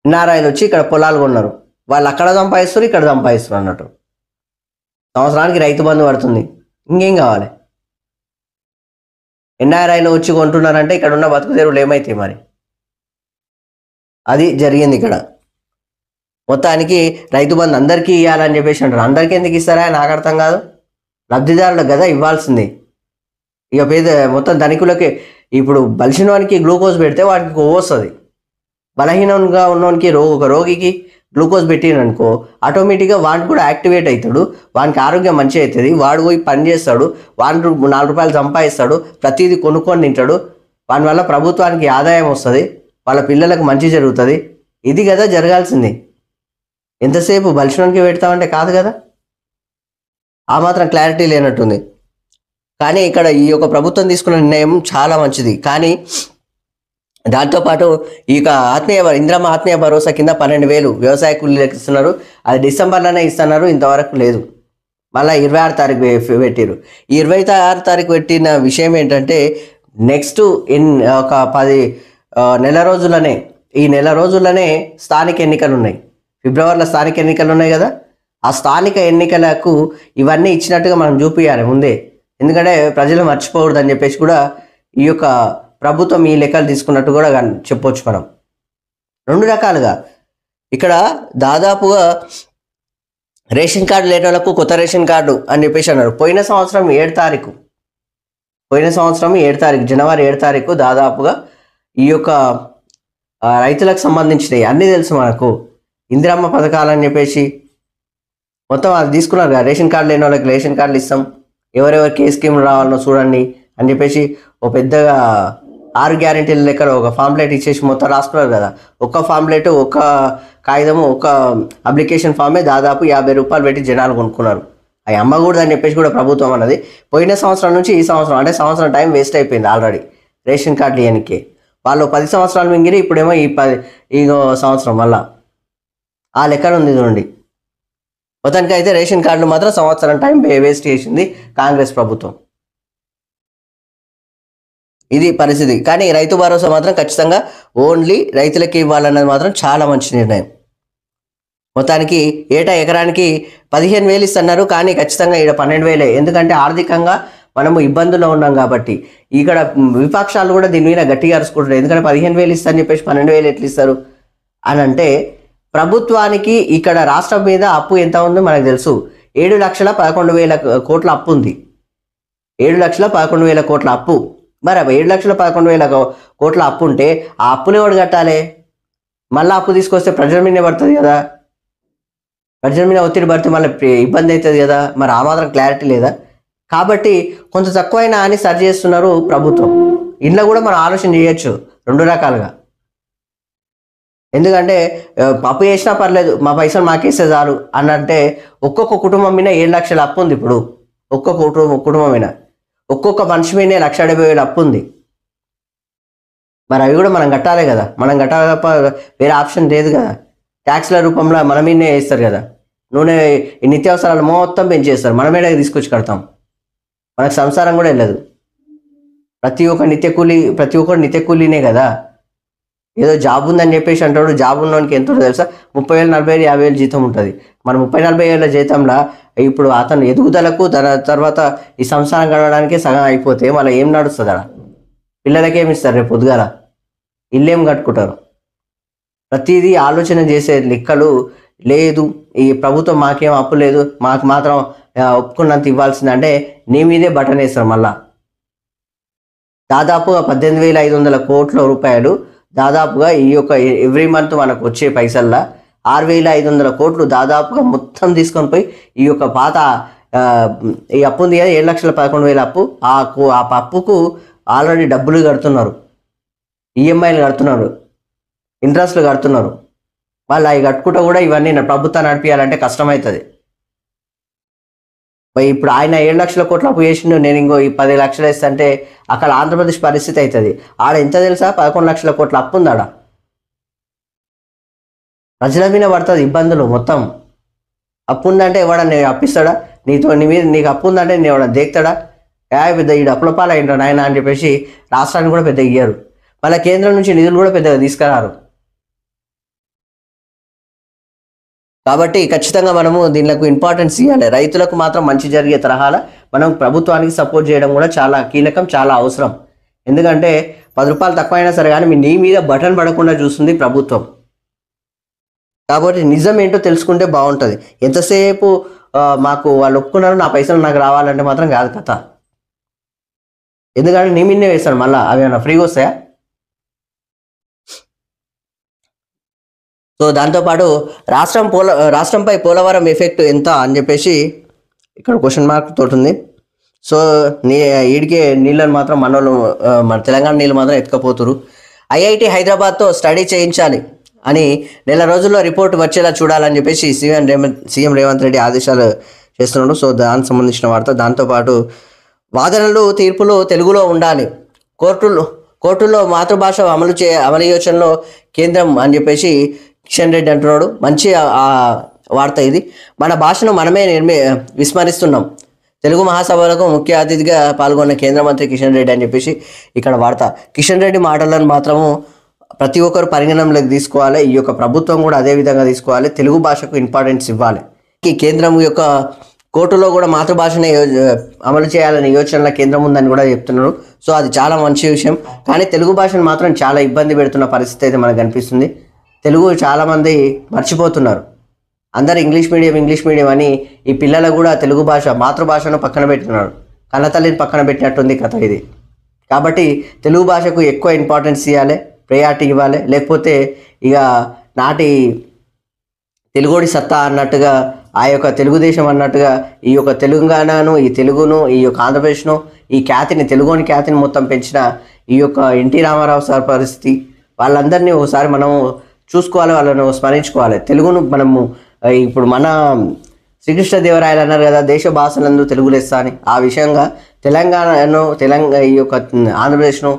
ఎన్ఆర్ఐలు వచ్చి ఇక్కడ పొలాలు కొన్నారు, వాళ్ళు అక్కడ సంపాదిస్తారు, ఇక్కడ సంపాదిస్తారు అన్నట్టు. సంవత్సరానికి రైతు బంధు పడుతుంది, ఇంకేం కావాలి? ఎన్ఆర్ఐలు వచ్చి కొంటున్నారంటే ఇక్కడ ఉన్న బతుకు తెరువులు ఏమైతాయి మరి? అది జరిగింది ఇక్కడ. మొత్తానికి రైతు బంధు అందరికీ ఇవ్వాలని చెప్పేసి అంటారు. అందరికీ ఎందుకు ఇస్తారా నాకు అర్థం కాదు. లబ్ధిదారులకు కదా ఇవ్వాల్సింది. ఇక పేద మొత్తం ధనికులకి, ఇప్పుడు బలిసిన వానికి గ్లూకోజ్ పెడితే వాడికి కొవ్వు వస్తుంది. బలహీనంగా ఉన్నవానికి ఒక రోగికి గ్లూకోజ్ పెట్టిననుకో ఆటోమేటిక్గా వాడికి కూడా యాక్టివేట్ అవుతాడు, వానికి ఆరోగ్యం మంచిగా అవుతుంది, వాడు పోయి పని చేస్తాడు, వాడిని 4 రూపాయలు సంపాదిస్తాడు, ప్రతిదీ కొనుక్కొని తింటాడు, వాని వల్ల ప్రభుత్వానికి ఆదాయం వస్తుంది, వాళ్ళ పిల్లలకు మంచి జరుగుతుంది. ఇది కదా జరగాల్సింది. ఎంతసేపు బలిషన్కి పెడతామంటే కాదు కదా. ఆ మాత్రం క్లారిటీ లేనట్టుంది. కానీ ఇక్కడ ఈ యొక్క ప్రభుత్వం తీసుకున్న నిర్ణయం చాలా మంచిది. కానీ దాంతోపాటు ఇక ఇందిరమ్మ ఆత్మీయ భరోసా కింద 12,000 వ్యవసాయ కూలీలకు ఇస్తున్నారు. అది డిసెంబర్లోనే ఇస్తున్నారు, ఇంతవరకు లేదు. మళ్ళీ 26 తారీఖు పెట్టారు. ఈ 26 తారీఖు పెట్టిన విషయం ఏంటంటే నెక్స్ట్ ఒక 10 నెల రోజులనే, ఈ నెల రోజుల్లోనే స్థానిక ఎన్నికలు ఉన్నాయి. ఫిబ్రవరిలో స్థానిక ఎన్నికలు ఉన్నాయి కదా. ఆ స్థానిక ఎన్నికలకు ఇవన్నీ ఇచ్చినట్టుగా మనం చూపించాలి ముందే, ఎందుకంటే ప్రజలు మర్చిపోకూడదు అని చెప్పేసి కూడా ఈ యొక్క ప్రభుత్వం ఈ లెక్కలు తీసుకున్నట్టు కూడా చెప్పొచ్చు మనం. 2 రకాలుగా ఇక్కడ దాదాపుగా రేషన్ కార్డు లేని వాళ్ళకు కొత్త రేషన్ కార్డు అని చెప్పేసి అన్నారు. పోయిన సంవత్సరం 7 తారీఖు జనవరి 7 తారీఖు దాదాపుగా ఈ యొక్క రైతులకు సంబంధించినవి అన్నీ తెలుసు మనకు. ఇందిరమ్మ పథకాలని చెప్పేసి మొత్తం అది తీసుకున్నారు కదా. రేషన్ కార్డు లేని వాళ్ళకి రేషన్ కార్డులు ఇస్తాం, ఎవరెవరికి ఏ స్కీమ్ రావాలనో చూడండి అని చెప్పేసి ఓ పెద్దగా 6 గ్యారెంటీల లెక్కలో ఒక ఫామ్లెట్ ఇచ్చేసి మొత్తం రాసుకున్నారు కదా. ఒక్క ఫామ్లెట్, ఒక్క కాగితము, ఒక్క అప్లికేషన్ ఫామే దాదాపు 50 రూపాయలు పెట్టి జనాలు కొనుక్కున్నారు. అవి అమ్మకూడదు అని చెప్పేసి కూడా ప్రభుత్వం అన్నది. పోయిన సంవత్సరం నుంచి ఈ సంవత్సరం, అంటే సంవత్సరం టైం వేస్ట్ అయిపోయింది ఆల్రెడీ రేషన్ కార్డులు ఇవ్వడానికి. వాళ్ళు 10 సంవత్సరాలు మింగిరి, ఇప్పుడేమో ఈ సంవత్సరం మళ్ళా ఆ లెక్కలు ఉంది చూడండి. మొత్తానికి అయితే రేషన్ కార్డులు మాత్రం సంవత్సరం టైం వేస్ట్ చేసింది కాంగ్రెస్ ప్రభుత్వం. ఇది పరిస్థితి. కానీ రైతు భరోసా మాత్రం ఖచ్చితంగా ఓన్లీ రైతులకి ఇవ్వాలన్నది మాత్రం చాలా మంచి నిర్ణయం. మొత్తానికి ఏటా ఎకరానికి 15,000 ఇస్తున్నారు, కానీ ఖచ్చితంగా ఇక్కడ 12,000. ఎందుకంటే ఆర్థికంగా మనము ఇబ్బందుల్లో ఉన్నాం కాబట్టి. ఇక్కడ విపక్షాలు కూడా దీని మీద గట్టిగా అరుచుకుంటున్నారు. ఎందుకంటే 15,000 ఇస్తారని చెప్పేసి 12,000 ఎట్లా ఇస్తారు అని అంటే, ప్రభుత్వానికి ఇక్కడ రాష్ట్రం మీద అప్పు ఎంత ఉందో మనకు తెలుసు. 7,11,000 కోట్ల అప్పు ఉంది. 7,11,000 కోట్ల అప్పు. మరి 7,11,000 కోట్ల అప్పు ఉంటే ఆ అప్పుని ఎవడు కట్టాలి? మళ్ళీ అప్పు తీసుకొస్తే ప్రజల మీదనే పడుతుంది కదా. ప్రజల మీద ఒత్తిడి పడితే మళ్ళీ ఇబ్బంది అవుతుంది కదా. మరి ఆ మాత్రం క్లారిటీ లేదా? కాబట్టి కొంత తక్కువైనా అని సరి చేస్తున్నారు ప్రభుత్వం. ఇంట్లో కూడా మనం ఆలోచన చేయొచ్చు 2 రకాలుగా. ఎందుకంటే అప్పు చేసినా పర్లేదు, మా పైసలు మాకేస్తే చాలు అని అంటే, ఒక్కొక్క కుటుంబం మీద 7 లక్షల అప్పు ఉంది. ఇప్పుడు ఒక్కొక్క కుటుంబం మీద, ఒక్కొక్క మనిషి మీద 1,70,000 అప్పు ఉంది. మరి అవి కూడా మనం కట్టాలి కదా. మనం కట్టాలి తప్ప వేరే ఆప్షన్ లేదు కదా. ట్యాక్స్ల రూపంలో మన మీదనే వేస్తారు కదా. నూనె, నిత్యావసరాలు మొత్తం పెంచేస్తారు, మన మీద తీసుకొచ్చి కడతాం. మనకు సంసారం కూడా వెళ్ళదు. ప్రతి ఒక్కరు నిత్య కూలీనే కదా. ఏదో జాబ్ ఉందని చెప్పేసి అంటాడు. జాబ్ ఉన్నవానికి ఎంత ఉంటుందో తెలుసా? 30,000, 40,000, 50,000 జీతం ఉంటుంది. మన 30-40,000 జీతంలో ఇప్పుడు అతను ఎదుగుదలకు, తర్వాత ఈ సంసారం గడవడానికి సగం అయిపోతే మళ్ళీ ఏం నడుస్తుంది అలా? పిల్లలకి ఏమి ఇస్తారు రేపు పొద్దుగాల? ఇల్లేం కట్టుకుంటారు? ప్రతిదీ ఆలోచన చేసే లెక్కలు లేదు. ఈ ప్రభుత్వం మాకేం అప్పు లేదు, మాకు మాత్రం ఒప్పుకున్నంత ఇవ్వాల్సిందంటే నీ మీదే బటన్ వేస్తారు. మళ్ళా దాదాపుగా 18,500 కోట్ల రూపాయలు దాదాపుగా ఈ యొక్క ఎవ్రీ మంత్ మనకు వచ్చే పైసల్లా 6,500 కోట్లు దాదాపుగా మొత్తం తీసుకొని పోయి ఈ యొక్క పాత ఈ అప్పు ఉంది కదా, 7,11,000 అప్పు. ఆ అప్పుకు ఆల్రెడీ డబ్బులు కడుతున్నారు, ఈఎంఐలు కడుతున్నారు, ఇంట్రెస్ట్లు కడుతున్నారు. వాళ్ళు అవి కట్టుకుంటూ కూడా ఇవన్నీ ప్రభుత్వాన్ని నడిపించాలంటే కష్టమవుతుంది. ఇప్పుడు ఆయన 7 లక్షల కోట్ల అప్పు చేసిండు, నేను ఇంకో 10 లక్షలు వేస్తా అంటే అక్కడ ఆంధ్రప్రదేశ్ పరిస్థితి అవుతుంది. ఆడ ఎంత తెలుసా? 11 లక్షల కోట్ల అప్పు ఉంది ఆడ. ప్రజల మీద పడుతుంది ఇబ్బందులు మొత్తం. అప్పు ఉందంటే ఎవడన్నా అప్పిస్తాడా? నీ మీద నీకు అప్పు ఉందంటే నేను ఎవడన్నా దేక్తాడా? పెద్ద ఈ అప్పుల పాలైంటాడు ఆయన అని చెప్పేసి రాష్ట్రాన్ని కూడా పెద్ద ఇయ్యారు. మళ్ళీ కేంద్రం నుంచి నిధులు కూడా పెద్దగా తీసుకురారు. కాబట్టి ఖచ్చితంగా మనము దీనికి ఇంపార్టెన్స్ ఇవ్వాలి. రైతులకు మాత్రం మంచి జరిగే తరహాల మనం ప్రభుత్వానికి సపోర్ట్ చేయడం కూడా చాలా కీలకం, చాలా అవసరం. ఎందుకంటే 10 రూపాయలు తక్కువైనా సరే కానీ నీ మీద బటన్ పడకుండా చూస్తుంది ప్రభుత్వం. కాబట్టి నిజం ఏంటో తెలుసుకుంటే బాగుంటుంది. ఎంతసేపు మాకు వాళ్ళు ఒప్పుకున్నారు నా పైసలు నాకు రావాలంటే మాత్రం కాదు కథ. ఎందుకంటే నీ మీదనే వేస్తాను, మళ్ళీ అవి ఏమైనా ఫ్రీగా వస్తాయా? సో దాంతోపాటు రాష్ట్రంపై పోలవరం ఎఫెక్ట్ ఎంత అని చెప్పేసి ఇక్కడ క్వశ్చన్ మార్క్ తోటి ఉంది. సో ఈడికే నీళ్ళని మాత్రం మన తెలంగాణ నీళ్ళు మాత్రం ఎత్తుకపోతురు. ఐఐటి హైదరాబాద్తో స్టడీ చేయించాలి అని నెల రోజుల్లో రిపోర్ట్ వచ్చేలా చూడాలని చెప్పేసి సీఎం రేవంత్ రెడ్డి ఆదేశాలు చేస్తున్నాడు. సో దానికి సంబంధించిన వార్త. దాంతోపాటు వాదనలు తీర్పులు తెలుగులో ఉండాలి, కోర్టుల్లో మాతృభాష అమలు యోచనలో కేంద్రం అని చెప్పేసి కిషన్ రెడ్డి అంటున్నాడు. మంచి వార్త ఇది. మన భాషను మనమే విస్మరిస్తున్నాం. తెలుగు మహాసభలకు ముఖ్య అతిథిగా పాల్గొన్న కేంద్ర మంత్రి కిషన్ రెడ్డి అని చెప్పేసి ఇక్కడ వార్త. కిషన్ రెడ్డి మాటలను మాత్రము ప్రతి ఒక్కరు పరిగణనలోకి తీసుకోవాలి. ఈ యొక్క ప్రభుత్వం కూడా అదే విధంగా తీసుకోవాలి. తెలుగు భాషకు ఇంపార్టెన్స్ ఇవ్వాలి. ఈ కేంద్రం యొక్క కోర్టులో కూడా మాతృభాషనే అమలు చేయాలనే యోచనలో కేంద్రం ఉందని కూడా చెప్తున్నారు. సో అది చాలా మంచి విషయం. కానీ తెలుగు భాషను మాత్రం చాలా ఇబ్బంది పెడుతున్న పరిస్థితి అయితే మనకు కనిపిస్తుంది. తెలుగు చాలామంది మర్చిపోతున్నారు. అందరు ఇంగ్లీష్ మీడియం అని ఈ పిల్లలు కూడా తెలుగు భాష మాతృభాషను పక్కన పెట్టినారు. కన్నతల్లిని పక్కన పెట్టినట్టుంది కథ ఇది. కాబట్టి తెలుగు భాషకు ఎక్కువ ఇంపార్టెన్స్ ఇవ్వాలి, ప్రయారిటీ ఇవ్వాలి. లేకపోతే ఇక నాటి తెలుగోడి సత్తా అన్నట్టుగా, ఆ యొక్క తెలుగుదేశం అన్నట్టుగా ఈ యొక్క తెలంగాణను, ఈ తెలుగును, ఈ యొక్క ఆంధ్రప్రదేశ్ను, ఈ తెలుగుని ఖ్యాతిని మొత్తం పెంచిన ఈ యొక్క ఎన్టీ రామారావు సార్ పరిస్థితి, వాళ్ళందరినీ ఒకసారి మనము చూసుకోవాలి, వాళ్ళను స్మరించుకోవాలి. తెలుగును మనము ఇప్పుడు మన శ్రీకృష్ణదేవరాయలు అన్నారు కదా, దేశ భాషలందు తెలుగు లెస్స అని. ఆ విషయంగా ఈ యొక్క ఆంధ్రప్రదేశ్ను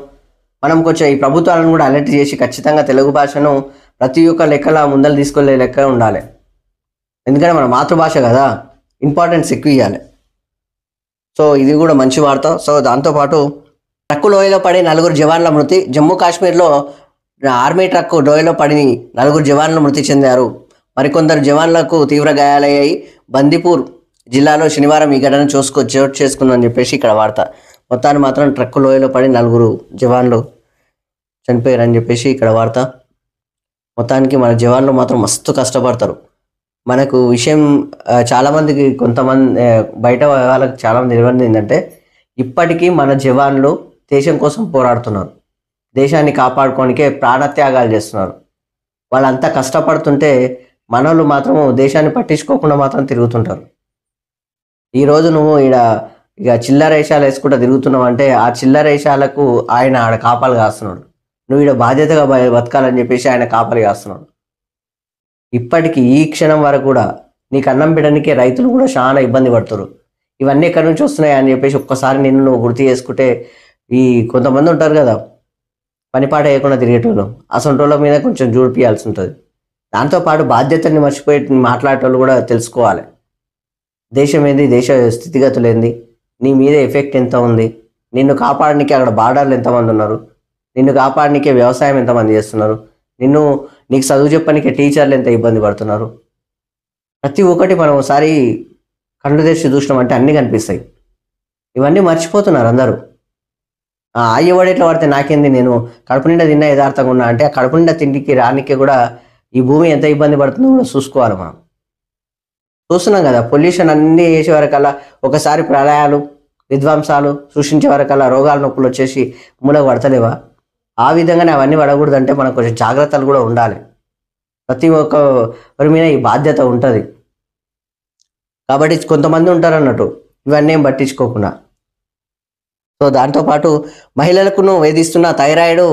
మనం కొంచెం ఈ ప్రభుత్వాలను కూడా అలర్ట్ చేసి ఖచ్చితంగా తెలుగు భాషను ప్రతి ఒక్క లెక్కలా ముందలు తీసుకెళ్లే లెక్క ఉండాలి. ఎందుకంటే మన మాతృభాష కదా, ఇంపార్టెన్స్ ఎక్కువ ఇవ్వాలి. సో ఇది కూడా మంచి వార్త. సో దాంతోపాటు ట్రక్కు లోయలో పడి 4 జవాన్ల మృతి. జమ్మూ కాశ్మీర్లో ఆర్మీ ట్రక్కు లోయలో పడి 4 జవాన్లు మృతి చెందారు. మరికొందరు జవాన్లకు తీవ్ర గాయాలయ్యాయి. బందీపూర్ జిల్లాలో శనివారం ఈ ఘటన చోటు చేసుకుందని చెప్పేసి ఇక్కడ వార్త. మొత్తాన్ని మాత్రం ట్రక్కు లోయలో పడి 4 జవాన్లు చనిపోయారని చెప్పేసి ఇక్కడ వార్త. మొత్తానికి మన జవాన్లు మాత్రం మస్తు కష్టపడతారు. మనకు విషయం చాలామందికి, కొంతమంది బయట వాళ్ళకి చాలామంది తెలియదు ఏంటంటే, ఇప్పటికీ మన జవాన్లు దేశం కోసం పోరాడుతున్నారు. దేశాన్ని కాపాడుకోనికే ప్రాణత్యాగాలు చేస్తున్నారు. వాళ్ళంతా కష్టపడుతుంటే మనోళ్ళు మాత్రము దేశాన్ని పట్టించుకోకుండా మాత్రం తిరుగుతుంటారు. ఈరోజు నువ్వు ఇక చిల్లర వేషాలు వేసుకుంటూ తిరుగుతున్నావు అంటే ఆ చిల్లర వేషాలకు ఆయన ఆడ కాపాలు కాస్తున్నాడు. నువ్వు ఈడ బాధ్యతగా బతకాలని చెప్పేసి ఆయన కాపలి కాస్తున్నాడు. ఇప్పటికీ ఈ క్షణం వరకు కూడా నీకు అన్నం పెట్టడానికే రైతులు కూడా చాలా ఇబ్బంది పడుతున్నారు. ఇవన్నీ ఎక్కడి నుంచి వస్తున్నాయి అని చెప్పేసి ఒక్కసారి నిన్ను నువ్వు గుర్తు చేసుకుంటే, ఈ కొంతమంది ఉంటారు కదా పనిపాట వేయకుండా తిరిగేటోళ్ళు, అసంటోళ్ళ మీద కొంచెం జూడిపియాల్సి ఉంటుంది. దాంతోపాటు బాధ్యతని మర్చిపోయి మాట్లాడేటోళ్ళు కూడా తెలుసుకోవాలి. దేశం ఏంది, దేశ స్థితిగతులు ఏంది, నీ మీద ఎఫెక్ట్ ఎంత ఉంది, నిన్ను కాపాడడానికి అక్కడ బార్డర్లు ఎంతమంది ఉన్నారు, నిన్ను కాపాడడానికే వ్యవసాయం ఎంతమంది చేస్తున్నారు, నీకు చదువు చెప్పడానికే టీచర్లు ఎంత ఇబ్బంది పడుతున్నారు. ప్రతి ఒక్కటి మనం ఒకసారి కళ్ళు తెరిచి చూసినాం అంటే అన్నీ కనిపిస్తాయి. ఇవన్నీ మర్చిపోతున్నారు అందరూ. అయ్యవాడు ఎట్లా పడితే నాకేంది, నేను కడుపు నిండా తిన్నా యథార్థంగా ఉన్నా అంటే ఆ కడుపు నిండా తిండికి రానికే కూడా ఈ భూమి ఎంత ఇబ్బంది పడుతుందో కూడా చూసుకోవాలి. మనం చూస్తున్నాం కదా, పొల్యూషన్ అన్నీ చేసే వరకల్లా ఒకసారి ప్రళయాలు, విధ్వంసాలు సృష్టించే వరకల్లా రోగాలు, నొప్పులు వచ్చేసి మూలకు పడతలేవా? ఆ విధంగానే అవన్నీ పడకూడదంటే మనం కొంచెం జాగ్రత్తలు కూడా ఉండాలి. ప్రతి ఒక్కరి మీద ఈ బాధ్యత ఉంటుంది. కాబట్టి కొంతమంది ఉంటారు అన్నట్టు ఇవన్నీ ఏం పట్టించుకోకుండా. సో దాంతోపాటు మహిళలకు వేధిస్తున్న థైరాయిడ్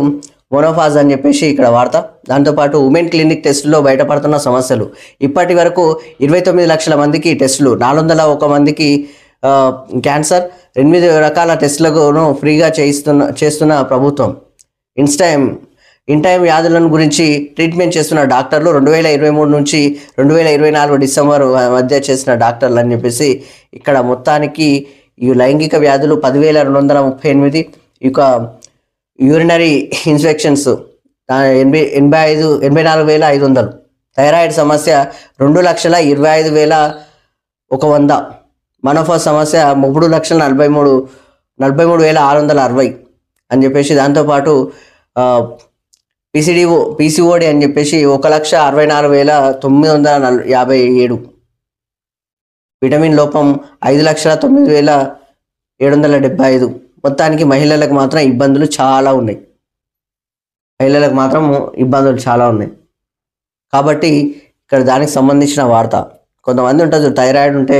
మోనోఫాజ్ అని చెప్పేసి ఇక్కడ వార్త. దాంతోపాటు ఉమెన్ క్లినిక్ టెస్టులో బయటపడుతున్న సమస్యలు. ఇప్పటి వరకు 29 లక్షల మందికి టెస్టులు, 401 మందికి క్యాన్సర్, 8 రకాల టెస్టులను ఫ్రీగా చేస్తున్న ప్రభుత్వం. ఇన్ టైం వ్యాధులను గురించి ట్రీట్మెంట్ చేస్తున్న డాక్టర్లు 2023 నుంచి 2024 డిసెంబర్ మధ్య చేసిన డాక్టర్లు అని చెప్పేసి ఇక్కడ మొత్తానికి ఈ లైంగిక వ్యాధులు 10,238, ఇక యూరినరీ ఇన్ఫెక్షన్స్ 84,500, థైరాయిడ్ సమస్య 2,25,100, మనోఫాస్ సమస్య 3,43,660 అని చెప్పేసి, దాంతోపాటు పీసీఓడి అని చెప్పేసి 1,64,957, విటమిన్ లోపం 5,09,775. మొత్తానికి మహిళలకు మాత్రం ఇబ్బందులు చాలా ఉన్నాయి, కాబట్టి ఇక్కడ దానికి సంబంధించిన వార్త. కొంతమంది ఉంటుంది థైరాయిడ్ ఉంటే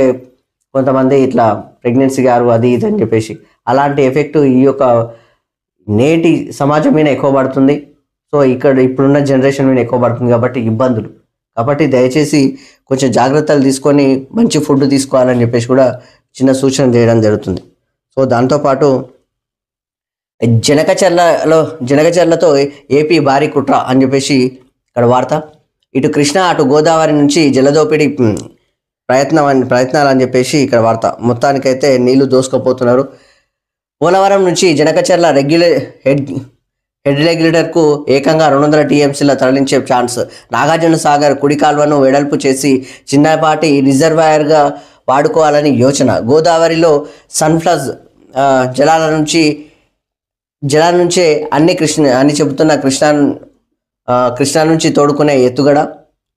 కొంతమంది ఇట్లా ప్రెగ్నెన్సీ గారు అది ఇది అని చెప్పేసి, అలాంటి ఎఫెక్ట్ ఈ యొక్క నేటి సమాజం మీద ఎక్కువ పడుతుంది. సో ఇప్పుడున్న జనరేషన్ మీద ఎక్కువ పడుతుంది కాబట్టి ఇబ్బందులు. కాబట్టి దయచేసి కొంచెం జాగ్రత్తలు తీసుకొని మంచి ఫుడ్ తీసుకోవాలని చెప్పేసి కూడా చిన్న సూచన చేయడం జరుగుతుంది. సో దాంతోపాటు జనకచర్లతో ఏపీ భారీ కుట్ర అని చెప్పేసి ఇక్కడ వార్త. ఇటు కృష్ణా అటు గోదావరి నుంచి జలదోపిడీ ప్రయత్నాలు అని చెప్పేసి ఇక్కడ వార్త. మొత్తానికైతే నీళ్లు దోసుకుపోతున్నారు. పోలవరం నుంచి జనకచర్ల హెడ్ రెగ్యులేటర్కు ఏకంగా 200 టీఎంసీల తరలించే ఛాన్స్. నాగార్జున సాగర్ కుడి కాల్వను వెడల్పు చేసి చిన్నపాటి రిజర్వాయర్గా వాడుకోవాలని యోచన. గోదావరిలో సన్ఫ్లజ్ జలాల నుంచే అన్ని చెబుతున్న కృష్ణా నుంచి తోడుకునే ఎత్తుగడ.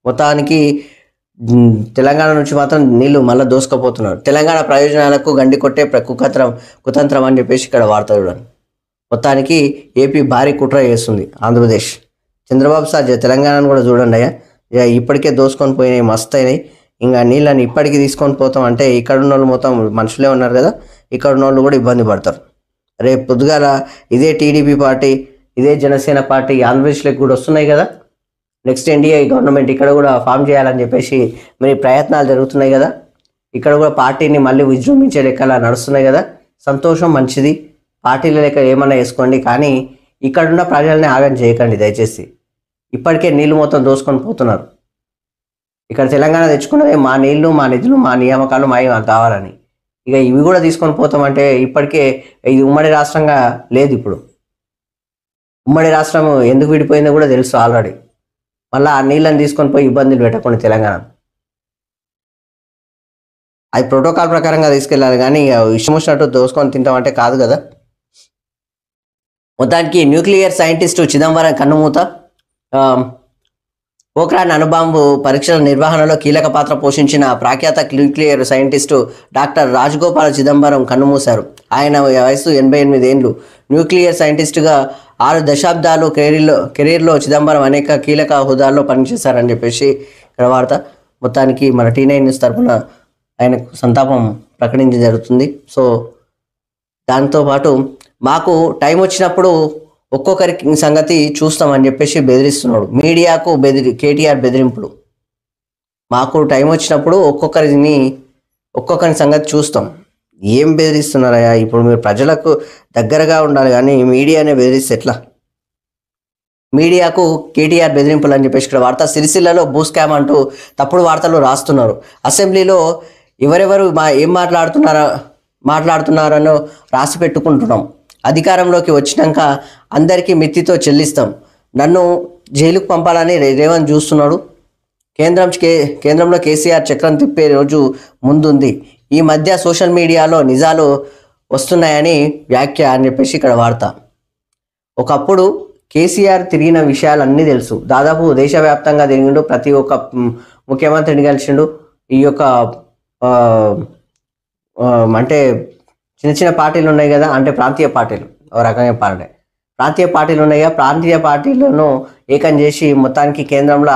మొత్తానికి తెలంగాణ నుంచి మాత్రం నీళ్లు మళ్ళీ దోసుకుపోతున్నారు. తెలంగాణ ప్రయోజనాలకు గండి కొట్టే కుతంత్రం అని చెప్పేసి ఇక్కడ వార్త చూడండి. మొత్తానికి ఏపీ భారీ కుట్ర చేస్తుంది ఆంధ్రప్రదేశ్. చంద్రబాబు సార్ తెలంగాణను కూడా చూడండి అయ్యా, ఇప్పటికే దోసుకొని పోయినాయి, మస్తు అయినాయి. ఇంకా నీళ్ళని ఇప్పటికీ తీసుకొని పోతాం అంటే ఇక్కడ ఉన్న వాళ్ళు మొత్తం మనుషులే ఉన్నారు కదా, ఇక్కడ ఉన్న వాళ్ళు కూడా ఇబ్బంది పడతారు. రేపు పొద్దుగాల ఇదే టీడీపీ పార్టీ, ఇదే జనసేన పార్టీ ఆంధ్రప్రదేశ్లోకి కూడా వస్తున్నాయి కదా. నెక్స్ట్ ఎన్డీఏ గవర్నమెంట్ ఇక్కడ కూడా ఫామ్ చేయాలని చెప్పేసి మరి ప్రయత్నాలు జరుగుతున్నాయి కదా. ఇక్కడ కూడా పార్టీని మళ్ళీ విజృంభించే లెక్కలా నడుస్తున్నాయి కదా. సంతోషం, మంచిది. పార్టీల లెక్క ఏమన్నా వేసుకోండి, కానీ ఇక్కడున్న ప్రజల్ని ఆగం చేయకండి దయచేసి. ఇప్పటికే నీళ్లు మొత్తం దోసుకొని పోతున్నారు. ఇక్కడ తెలంగాణ తెచ్చుకున్నదే మా నీళ్లు, మా నిధులు, మా నియామకాలు మాకు కావాలని. ఇక ఇవి కూడా తీసుకొని పోతామంటే ఇప్పటికే ఇది ఉమ్మడి రాష్ట్రంగా లేదు. ఇప్పుడు ఉమ్మడి రాష్ట్రం ఎందుకు విడిపోయిందో కూడా తెలుసు ఆల్రెడీ. మళ్ళీ ఆ నీళ్ళని తీసుకొని పోయి ఇబ్బందులు పెట్టకుండా తెలంగాణ అది ప్రోటోకాల్ ప్రకారంగా తీసుకెళ్ళాలి, కానీ ఇష్టం వచ్చినట్టు దోసుకొని తింటామంటే కాదు కదా. మొత్తానికి న్యూక్లియర్ సైంటిస్టు చిదంబరం కన్నుమూత. పోఖ్రాన్ అణుబాంబు పరీక్షల నిర్వహణలో కీలక పాత్ర పోషించిన ప్రఖ్యాత nuclear scientist doctor Rajagopal Chidambaram కన్నుమూశారు. ఆయన వయసు 88 ఏళ్ళు. న్యూక్లియర్ సైంటిస్టుగా 6 దశాబ్దాలు కెరీర్లో చిదంబరం అనేక కీలక హోదాల్లో పనిచేశారని చెప్పేసి ఇక్కడ వార్త. మొత్తానికి మన T9 న్యూస్ తరఫున ఆయనకు సంతాపం ప్రకటించడం జరుగుతుంది. సో దాంతోపాటు మాకు టైం వచ్చినప్పుడు ఒక్కొక్కరికి సంగతి చూస్తామని చెప్పేసి బెదిరిస్తున్నాడు. మీడియాకు కేటీఆర్ బెదిరింపులు. మాకు టైం వచ్చినప్పుడు ఒక్కొక్కరి సంగతి చూస్తాం. ఏం బెదిరిస్తున్నారయ్యా? ఇప్పుడు మీరు ప్రజలకు దగ్గరగా ఉండాలి, కానీ మీడియానే బెదిరిస్తే ఎట్లా? మీడియాకు కేటీఆర్ బెదిరింపులు అని చెప్పేసి ఇక్కడ వార్త. సిరిసిల్లలో భూ స్కామ్ అంటూ తప్పుడు వార్తలు రాస్తున్నారు. అసెంబ్లీలో ఎవరెవరు ఏం మాట్లాడుతున్నారనో రాసి పెట్టుకుంటున్నాం. అధికారంలోకి వచ్చినాక అందరికీ మిత్తితో చెల్లిస్తాం. నన్ను జైలుకు పంపాలని రేవంత్ చూస్తున్నాడు. కేంద్రంలో కేసీఆర్ చక్రం తిప్పే రోజు ముందుంది. ఈ మధ్య సోషల్ మీడియాలో నిజాలు వస్తున్నాయని వ్యాఖ్య అని చెప్పేసి ఇక్కడ వార్త. ఒకప్పుడు కేసీఆర్ తిరిగిన విషయాలన్నీ తెలుసు. దాదాపు దేశవ్యాప్తంగా తిరిగిండు, ప్రతి ఒక్క ముఖ్యమంత్రిని కలిసిండు. ఈ యొక్క అంటే చిన్న చిన్న పార్టీలు ఉన్నాయి కదా, అంటే ప్రాంతీయ పార్టీలు, ఒక రకంగా ప్రాంతీయ పార్టీలు ఉన్నాయి కదా, ప్రాంతీయ పార్టీలను ఏకం చేసి మొత్తానికి కేంద్రంలో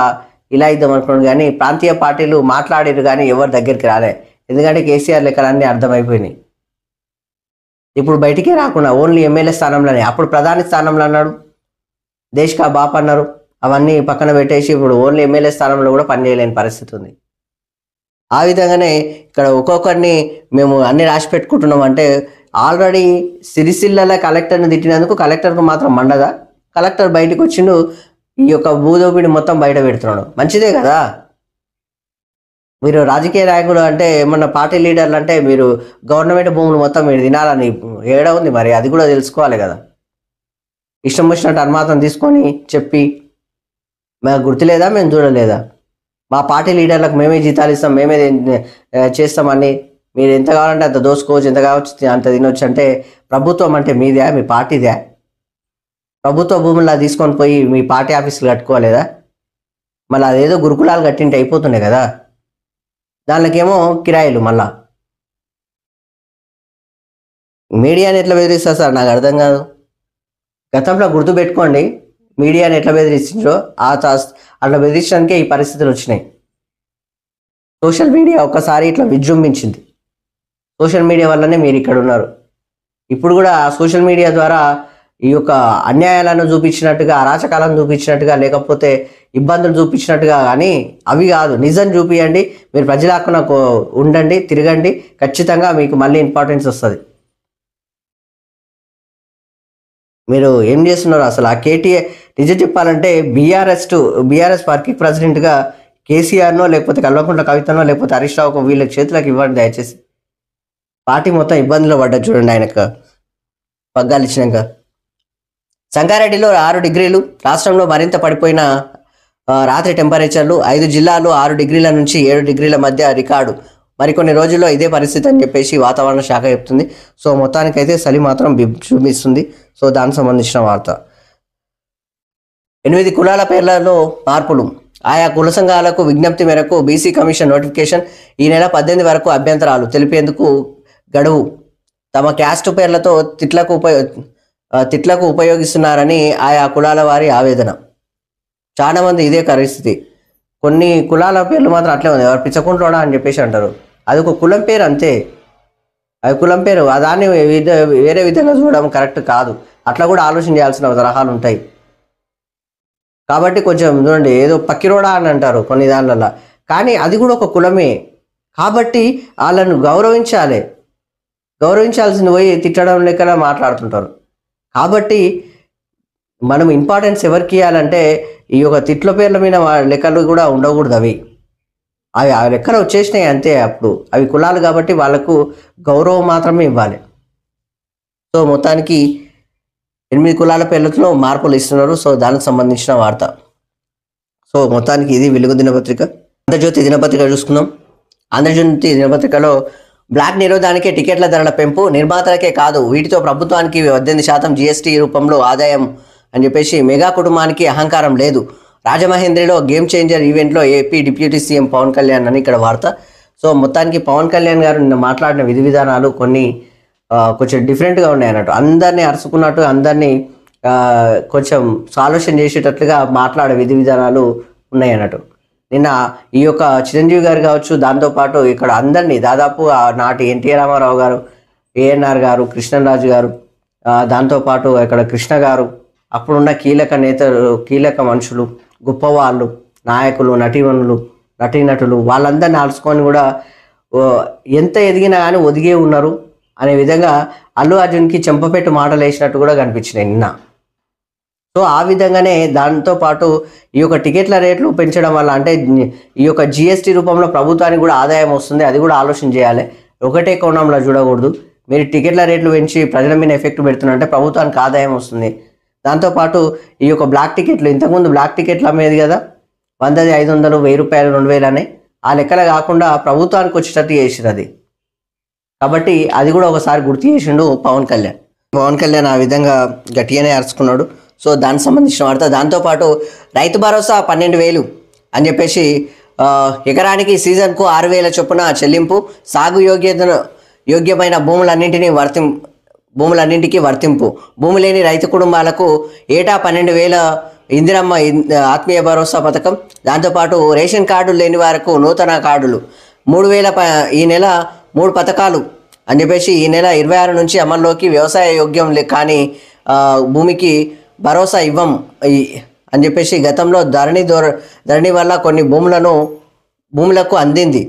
ఇలా ఇద్దాం అనుకున్నాడు. కానీ ప్రాంతీయ పార్టీలు మాట్లాడారు కానీ ఎవరు దగ్గరికి రాలే. ఎందుకంటే కేసీఆర్ లెక్కలన్నీ అర్థమైపోయినాయి. ఇప్పుడు బయటికే రాకుండా ఓన్లీ ఎమ్మెల్యే స్థానంలోనే, అప్పుడు ప్రధాని స్థానంలో అన్నాడు, దేశ్ కా బాప్ అన్నారు, అవన్నీ పక్కన పెట్టేసి ఇప్పుడు ఓన్లీ ఎమ్మెల్యే స్థానంలో కూడా పనిచేయలేని పరిస్థితి ఉంది. ఆ విధంగానే ఇక్కడ ఒక్కొక్కరిని మేము అన్ని రాసి పెట్టుకుంటున్నాం. అంటే ఆల్రెడీ సిరిసిల్ల కలెక్టర్ని తిట్టినందుకు కలెక్టర్కు మాత్రం మండదా? కలెక్టర్ బయటకు వచ్చిండు, ఈ యొక్క భూదోపిడి మొత్తం బయట పెడుతున్నాడు. మంచిదే కదా. మీరు రాజకీయ నాయకులు అంటే ఏమన్నా పార్టీ లీడర్లు అంటే మీరు గవర్నమెంట్ భూములు మొత్తం మీరు తినాలని ఏడా ఉంది మరి, అది కూడా తెలుసుకోవాలి కదా. ఇష్టం వచ్చినట్టు అనుమాతం తీసుకొని చెప్పి మాకు గుర్తులేదా, మేము చూడలేదా, మా పార్టీ లీడర్లకు మేమే జీతాలు ఇస్తాం, మేమే చేస్తామని మీరు ఎంత కావాలంటే అంత దోసుకోవచ్చు, ఎంత కావచ్చు అంత తినొచ్చు అంటే ప్రభుత్వం అంటే మీదే, మీ పార్టీదే? ప్రభుత్వ భూములా తీసుకొని పోయి మీ పార్టీ ఆఫీసులు కట్టుకోలేదా? మళ్ళీ అదేదో గురుకులాలు కట్టింటే అయిపోతుండే కదా. దానికేమో కిరాయిలు. మళ్ళా మీడియాని ఎట్లా బెదిరిస్తారు సార్, నాకు అర్థం కాదు. గతంలో గుర్తుపెట్టుకోండి, మీడియాని ఎట్లా బెదిరించారో అట్లా బెదిరించడానికే ఈ పరిస్థితులు వచ్చినాయి. సోషల్ మీడియా ఒక్కసారి ఇట్లా విజృంభించింది. సోషల్ మీడియా వల్లనే మీరు ఇక్కడ ఉన్నారు. ఇప్పుడు కూడా సోషల్ మీడియా ద్వారా ఈ యొక్క అన్యాయాలను చూపించినట్టుగా, అరాచకాలను చూపించినట్టుగా, లేకపోతే ఇబ్బందులు చూపించినట్టుగా, కానీ అవి కాదు, నిజం చూపియండి. మీరు ప్రజల ఉండండి, తిరగండి, ఖచ్చితంగా మీకు మళ్ళీ ఇంపార్టెన్స్ వస్తుంది. మీరు ఏం చేస్తున్నారు అసలు? ఆ కేటీఆర్ నిజం చెప్పాలంటే బీఆర్ఎస్ వర్కింగ్ ప్రెసిడెంట్గా కేసీఆర్నో లేకపోతే కల్వకుంట్ల కవితనో లేకపోతే హరీష్ రావుకో వీళ్ళ చేతులకు ఇవ్వండి దయచేసి. పార్టీ మొత్తం ఇబ్బందులు పడ్డది చూడండి ఆయనకు పగ్గాలు ఇచ్చినాక. సంగారెడ్డిలో 6 డిగ్రీలు, రాష్ట్రంలో మరింత పడిపోయిన రాత్రి టెంపరేచర్లు. 5 జిల్లాలు 6 డిగ్రీల నుంచి 7 డిగ్రీల మధ్య రికార్డు. మరికొన్ని రోజుల్లో ఇదే పరిస్థితి అని చెప్పేసి వాతావరణ శాఖ చెప్తుంది. సో మొత్తానికైతే చలి మాత్రం చూపిస్తుంది. సో దానికి సంబంధించిన వార్త. 8 కులాల పేర్లలో మార్పులు. ఆయా కుల సంఘాలకు విజ్ఞప్తి మేరకు బీసీ కమిషన్ నోటిఫికేషన్. ఈ నెల 18 వరకు అభ్యంతరాలు తెలిపేందుకు గడువు. తమ క్యాస్ట్ పేర్లతో తిట్లకు ఉపయోగిస్తున్నారని ఆయా కులాల వారి ఆవేదన. చాలా మంది ఇదే పరిస్థితి. కొన్ని కులాల పేర్లు మాత్రం అట్లే ఉంది, ఎవరు పిచ్చకుంటోడా అని చెప్పేసి అంటారు. అది ఒక కులం పేరు అంతే, అది కులం పేరు. దాన్ని వేరే విధంగా చూడడం కరెక్ట్ కాదు. అట్లా కూడా ఆలోచన చేయాల్సిన తరహాలు ఉంటాయి. కాబట్టి కొంచెం చూడండి, ఏదో పక్కిరోడా అని అంటారు కొన్ని దానిలలో, కానీ అది కూడా ఒక కులమే. కాబట్టి వాళ్ళను గౌరవించాల్సింది పోయి తిట్టడం లెక్కలా మాట్లాడుతుంటారు. కాబట్టి మనం ఇంపార్టెన్స్ ఎవరికి ఇవ్వాలంటే ఈ యొక్క తిట్ల పేర్ల మీద లెక్కలు కూడా ఉండకూడదు. అవి ఆ లెక్కలు వచ్చేసినాయి అంతే. అప్పుడు అవి కులాలు కాబట్టి వాళ్ళకు గౌరవం మాత్రమే ఇవ్వాలి. సో మొత్తానికి 8 కులాల పేర్లతో మార్పులు ఇస్తున్నారు. సో దానికి సంబంధించిన వార్త. సో మొత్తానికి ఇది వెలుగు దినపత్రిక. ఆంధ్రజ్యోతి దినపత్రిక చూసుకుందాం. ఆంధ్రజ్యోతి దినపత్రికలో బ్లాక్ నిరోధానికి టికెట్ల ధరల పెంపు, నిర్మాతలకే కాదు వీటితో ప్రభుత్వానికి 18% జీఎస్టీ రూపంలో ఆదాయం అని చెప్పేసి, మెగా కుటుంబానికి అహంకారం లేదు. రాజమహేంద్రిలో గేమ్ చేంజర్ ఈవెంట్లో AP deputy CM Pawan Kalyan అని ఇక్కడ వార్త. సో మొత్తానికి పవన్ కళ్యాణ్ గారు నిన్న మాట్లాడిన విధి విధానాలు కొన్ని కొంచెం డిఫరెంట్గా ఉన్నాయి అన్నట్టు. అందరినీ అరుచుకున్నట్టు, అందరినీ కొంచెం ఆలోచన చేసేటట్లుగా మాట్లాడే విధి విధానాలు ఉన్నాయి అన్నట్టు. నిన్న ఈ యొక్క చిరంజీవి గారు కావచ్చు, దాంతోపాటు ఇక్కడ అందరినీ దాదాపు నాటి ఎన్టీ రామారావు గారు, ఏఎన్ఆర్ గారు, కృష్ణరాజు గారు, దాంతోపాటు ఇక్కడ కృష్ణ గారు, అప్పుడున్న కీలక నేతలు, కీలక మనుషులు, గొప్పవాళ్ళు, నాయకులు, నటీనటులు వాళ్ళందరినీ ఆల్చుకొని కూడా ఎంత ఎదిగినా కానీ ఒదిగే ఉన్నారు అనే విధంగా అల్లు అర్జున్కి చెంపపెట్టు మాటలు వేసినట్టు కూడా కనిపించినాయి నిన్న. సో ఆ విధంగానే దాంతోపాటు ఈ యొక్క టికెట్ల రేట్లు పెంచడం వల్ల అంటే ఈ యొక్క జిఎస్టీ రూపంలో ప్రభుత్వానికి కూడా ఆదాయం వస్తుంది. అది కూడా ఆలోచన చేయాలి, ఒకటే కోణంలో చూడకూడదు. మీరు టికెట్ల రేట్లు పెంచి ప్రజల మీద ఎఫెక్ట్ పెడుతున్నారంటే ప్రభుత్వానికి ఆదాయం వస్తుంది. దాంతోపాటు ఈ యొక్క బ్లాక్ టికెట్లు, ఇంతకుముందు బ్లాక్ టికెట్లు అమ్మేది కదా, 100, 500, 1000 రూపాయలు, 2000 అని ఆ లెక్కలు కాకుండా ప్రభుత్వానికి వచ్చేటట్టు చేసిరు అది. కాబట్టి అది కూడా ఒకసారి గుర్తు చేసిండు పవన్ కళ్యాణ్ ఆ విధంగా గట్టిగానే అరుచుకున్నాడు. సో దానికి సంబంధించిన వార్త. దాంతోపాటు రైతు భరోసా 12,000 అని చెప్పేసి, ఎకరానికి సీజన్కు 6,000 చొప్పున చెల్లింపు, సాగు యోగ్యమైన భూములన్నింటికీ వర్తింపు, భూమి లేని రైతు కుటుంబాలకు ఏటా 12,000 ఇందిరమ్మ ఆత్మీయ భరోసా పథకం. దాంతోపాటు రేషన్ కార్డులు లేని వారికి నూతన కార్డులు 3,000 ఈ నెల 3 పథకాలు అని చెప్పేసి ఈ నెల 26 నుంచి అమల్లోకి. వ్యవసాయ యోగ్యం కానీ భూమికి భరోసా ఇవ్వం అని చెప్పేసి, గతంలో ధరణి వల్ల కొన్ని భూములకు అందింది,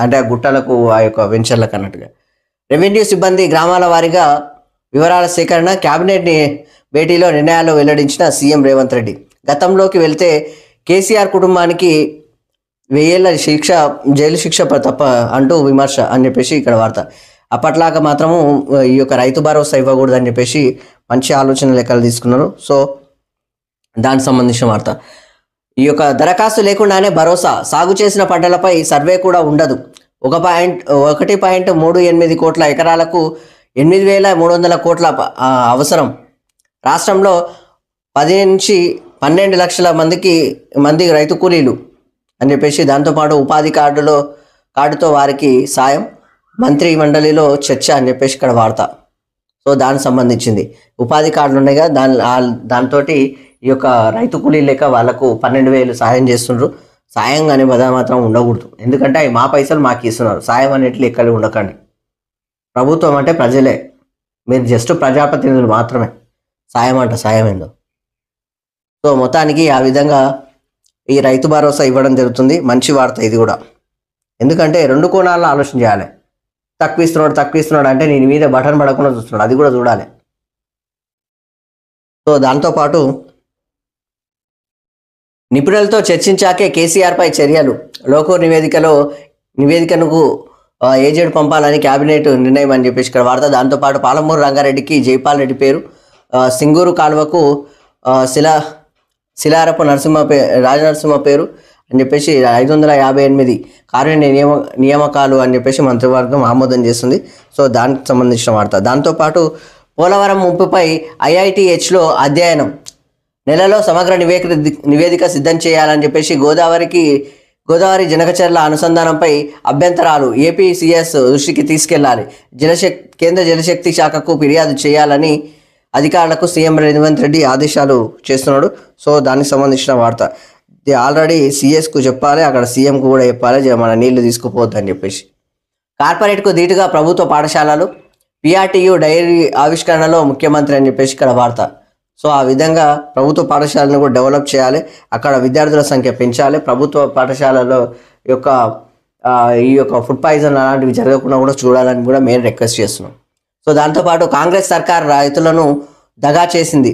అంటే ఆ గుట్టలకు, ఆ యొక్క వెంచర్లకు అన్నట్టుగా. రెవెన్యూ సిబ్బంది గ్రామాల వారీగా వివరాల సేకరణ, క్యాబినెట్ భేటీలో నిర్ణయాలు వెల్లడించిన సీఎం రేవంత్ రెడ్డి. గతంలోకి వెళ్తే కేసీఆర్ కుటుంబానికి 1000 ఏళ్ల జైలు శిక్ష తప్ప అంటూ విమర్శ అని చెప్పేసి ఇక్కడ వార్త. అప్పట్లాగా మాత్రము ఈ యొక్క రైతు భరోసా ఇవ్వకూడదు అని చెప్పేసి మంచి ఆలోచన లెక్కలు తీసుకున్నారు. సో దానికి సంబంధించిన వార్త. ఈ యొక్క దరఖాస్తు లేకుండానే భరోసా, సాగు చేసిన పంటలపై సర్వే కూడా ఉండదు. 1.38 కోట్ల ఎకరాలకు 8,300 కోట్ల అవసరం. రాష్ట్రంలో 10 నుంచి 12 లక్షల మంది రైతు కూలీలు అని చెప్పేసి, దాంతోపాటు ఉపాధి కార్డుతో వారికి సాయం, మంత్రి మండలిలో చర్చ అని చెప్పేసి ఇక్కడ వార్త. సో దానికి సంబంధించింది ఉపాధి కార్డులు ఉన్నాయి కదా, దాంతో ఈ యొక్క రైతు కూలీ లెక్క వాళ్ళకు 12,000 సాయం చేస్తుండ్రు. సాయం అనే పదం మాత్రం ఉండకూడదు, ఎందుకంటే అవి మా పైసలు మాకు ఇస్తున్నారు. సాయం అనేట్లు ఎక్కడ ఉండకండి. ప్రభుత్వం అంటే ప్రజలే, మీరు జస్ట్ ప్రజాప్రతినిధులు మాత్రమే. సాయం ఏందో. సో మొత్తానికి ఆ విధంగా ఈ రైతు భరోసా ఇవ్వడం జరుగుతుంది. మంచి వార్త ఇది కూడా, ఎందుకంటే 2 కోణాల్లో ఆలోచన చేయాలి. తక్కువ ఇస్తున్నాడు అంటే నేను మీద బటన్ పడకుండా చూస్తున్నాడు, అది కూడా చూడాలి. సో దాంతోపాటు నిపుణులతో చర్చించాకే కేసీఆర్పై చర్యలు. లోకో నివేదికను ఏజెంట్ పంపాలని కేబినెట్ నిర్ణయం అని చెప్పేసి ఇక్కడ వార్త. దాంతోపాటు పాలమూరు రంగారెడ్డికి జైపాల్ రెడ్డి పేరు, సింగూరు కాలువకు శిలారపు రాజనరసింహ పేరు అని చెప్పేసి 558 కార్య నియామకాలు అని చెప్పేసి మంత్రివర్గం ఆమోదం చేస్తుంది. సో దానికి సంబంధించిన వార్త. దాంతోపాటు పోలవరం ముంపుపై IITHలో అధ్యయనం, నెలలో సమగ్ర నివేదిక సిద్ధం చేయాలని చెప్పేసి గోదావరి జనకచర్ల అనుసంధానంపై అభ్యంతరాలు APCS దృష్టికి తీసుకెళ్లాలి. కేంద్ర జలశక్తి శాఖకు ఫిర్యాదు చేయాలని అధికారులకు సీఎం రేవంత్ రెడ్డి ఆదేశాలు చేస్తున్నాడు. సో దానికి సంబంధించిన వార్త. ఆల్రెడీ CS కు చెప్పాలి, అక్కడ సీఎంకు కూడా చెప్పాలి, మన నీళ్లు తీసుకుపోవద్దు అని చెప్పేసి. కార్పొరేట్కు ధీటుగా ప్రభుత్వ పాఠశాలలు, PRTU డైరీ ఆవిష్కరణలో ముఖ్యమంత్రి అని చెప్పేసి ఇక్కడ వార్త. సో ఆ విధంగా ప్రభుత్వ పాఠశాలను కూడా డెవలప్ చేయాలి, అక్కడ విద్యార్థుల సంఖ్య పెంచాలి. ప్రభుత్వ పాఠశాలలో ఈ యొక్క ఫుడ్ పాయిజన్ అలాంటివి జరగకుండా కూడా చూడాలని కూడా మేము రిక్వెస్ట్ చేస్తున్నాం. సో దాంతోపాటు కాంగ్రెస్ సర్కార్ రైతులను దగా చేసింది.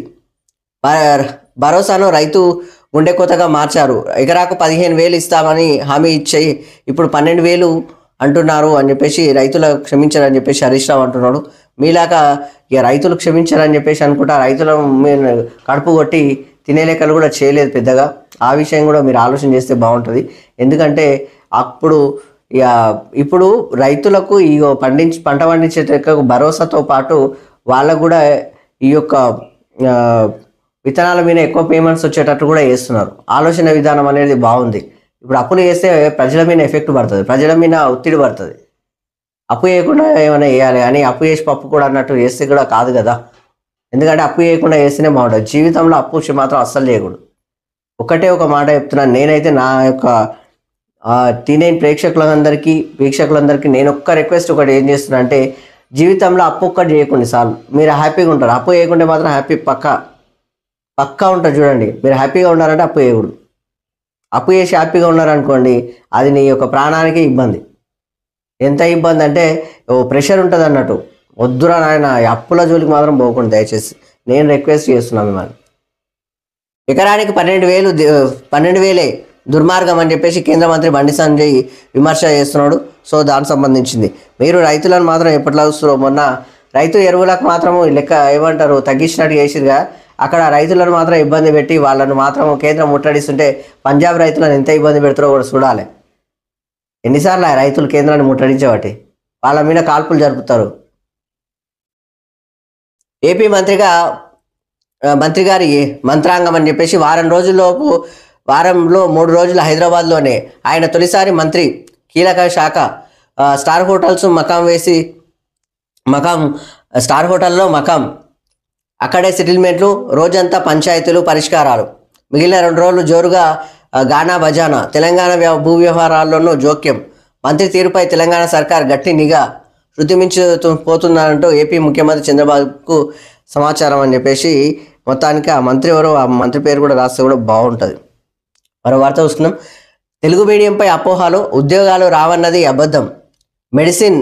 భరోసాను రైతు గుండె కోతగా మార్చారు. ఎకరాకు 15,000 ఇస్తామని హామీ ఇచ్చి ఇప్పుడు 12,000 అంటున్నారు అని చెప్పేసి, రైతులు క్షమించారని చెప్పేసి హరీష్ రావు అంటున్నాడు. మీలాగా ఇక రైతులు క్షమించారని చెప్పేసి అనుకుంటా రైతుల కడుపు కొట్టి తినే లెక్కలు కూడా చేయలేదు పెద్దగా. ఆ విషయం కూడా మీరు ఆలోచన చేస్తే బాగుంటుంది. ఎందుకంటే ఇప్పుడు రైతులకు ఈ పంట పండించే భరోసాతో పాటు వాళ్ళకు కూడా ఈ యొక్క విత్తనాల మీద ఎక్కువ పేమెంట్స్ వచ్చేటట్టు కూడా చేస్తున్నారు. ఆలోచన విధానం అనేది బాగుంది. ఇప్పుడు అప్పులు చేస్తే ప్రజల మీద ఎఫెక్ట్ పడుతుంది, ప్రజల మీద ఒత్తిడి పడుతుంది. అప్పు చేయకుండా ఏమైనా వేయాలి అని అప్పు చేసి పప్పు కూడా అన్నట్టు చేస్తే కూడా కాదు కదా. ఎందుకంటే అప్పు చేయకుండా చేస్తేనే బాగుంటుంది. జీవితంలో అప్పు మాత్రం అస్సలు చేయకూడదు. ఒకటే ఒక మాట చెప్తున్నాను, నేనైతే నా యొక్క టీనేజ్ వీక్షకులందరికీ నేను ఒక్క రిక్వెస్ట్ ఒకటి ఏం చేస్తున్నా అంటే, జీవితంలో అప్పు ఒక్కటి చేయకుండా చాలు, మీరు హ్యాపీగా ఉంటారు. అప్పు చేయకుంటే మాత్రం హ్యాపీ పక్కా ఉంటారు. చూడండి, మీరు హ్యాపీగా ఉన్నారంటే అప్పు చేయకూడదు. అప్పు చేసి హ్యాపీగా ఉన్నారనుకోండి, అది నీ యొక్క ప్రాణానికి ఇబ్బంది. ఎంత ఇబ్బంది అంటే ప్రెషర్ ఉంటుంది అన్నట్టు. వద్దురా నాయన, అప్పుల జోలికి మాత్రం పోకుండా దయచేసి నేను రిక్వెస్ట్ చేస్తున్నాను మిమ్మల్ని. ఎకరానికి 12,000 దుర్మార్గం అని చెప్పేసి కేంద్ర మంత్రి బండి సంజయ్ విమర్శ చేస్తున్నాడు. సో దానికి సంబంధించింది. మీరు రైతులను మాత్రం ఎప్పటిలా చూస్తున్నారో, మొన్న రైతు ఎరువులకు మాత్రం లెక్క ఏమంటారు తగ్గించినట్టు చేసిరుగా, అక్కడ రైతులను మాత్రం ఇబ్బంది పెట్టి వాళ్ళను మాత్రం కేంద్రం ముట్టడిస్తుంటే పంజాబ్ రైతులను ఎంత ఇబ్బంది పెడతారో కూడా చూడాలి. ఎన్నిసార్లు ఆ రైతులు కేంద్రాన్ని ముట్టడించేవాటి, వాళ్ళ మీద కాల్పులు జరుపుతారు. ఏపీ మంత్రి గారి మంత్రాంగం అని చెప్పేసి వారంలో 3 రోజులు హైదరాబాద్లోనే ఆయన తొలిసారి మంత్రి కీలక శాఖ స్టార్ హోటల్స్ స్టార్ హోటల్లో మకాం, అక్కడే సెటిల్మెంట్లు, రోజంతా పంచాయతీలు పరిష్కారాలు. మిగిలిన 2 రోజులు జోరుగా గానా బజానా. తెలంగాణ భూ వ్యవహారాల్లోనూ జోక్యం. మంత్రి తీరుపై తెలంగాణ సర్కార్ గట్టి నిఘా పోతుందంటూ ఏపీ ముఖ్యమంత్రి చంద్రబాబుకు సమాచారం అని చెప్పేసి, మొత్తానికి ఆ మంత్రి ఎవరో, ఆ మంత్రి పేరు కూడా రాస్తే కూడా బాగుంటుంది. మరో వార్త చూసుకున్నాం. తెలుగు మీడియంపై అపోహలు, ఉద్యోగాలు రావన్నది అబద్ధం. మెడిసిన్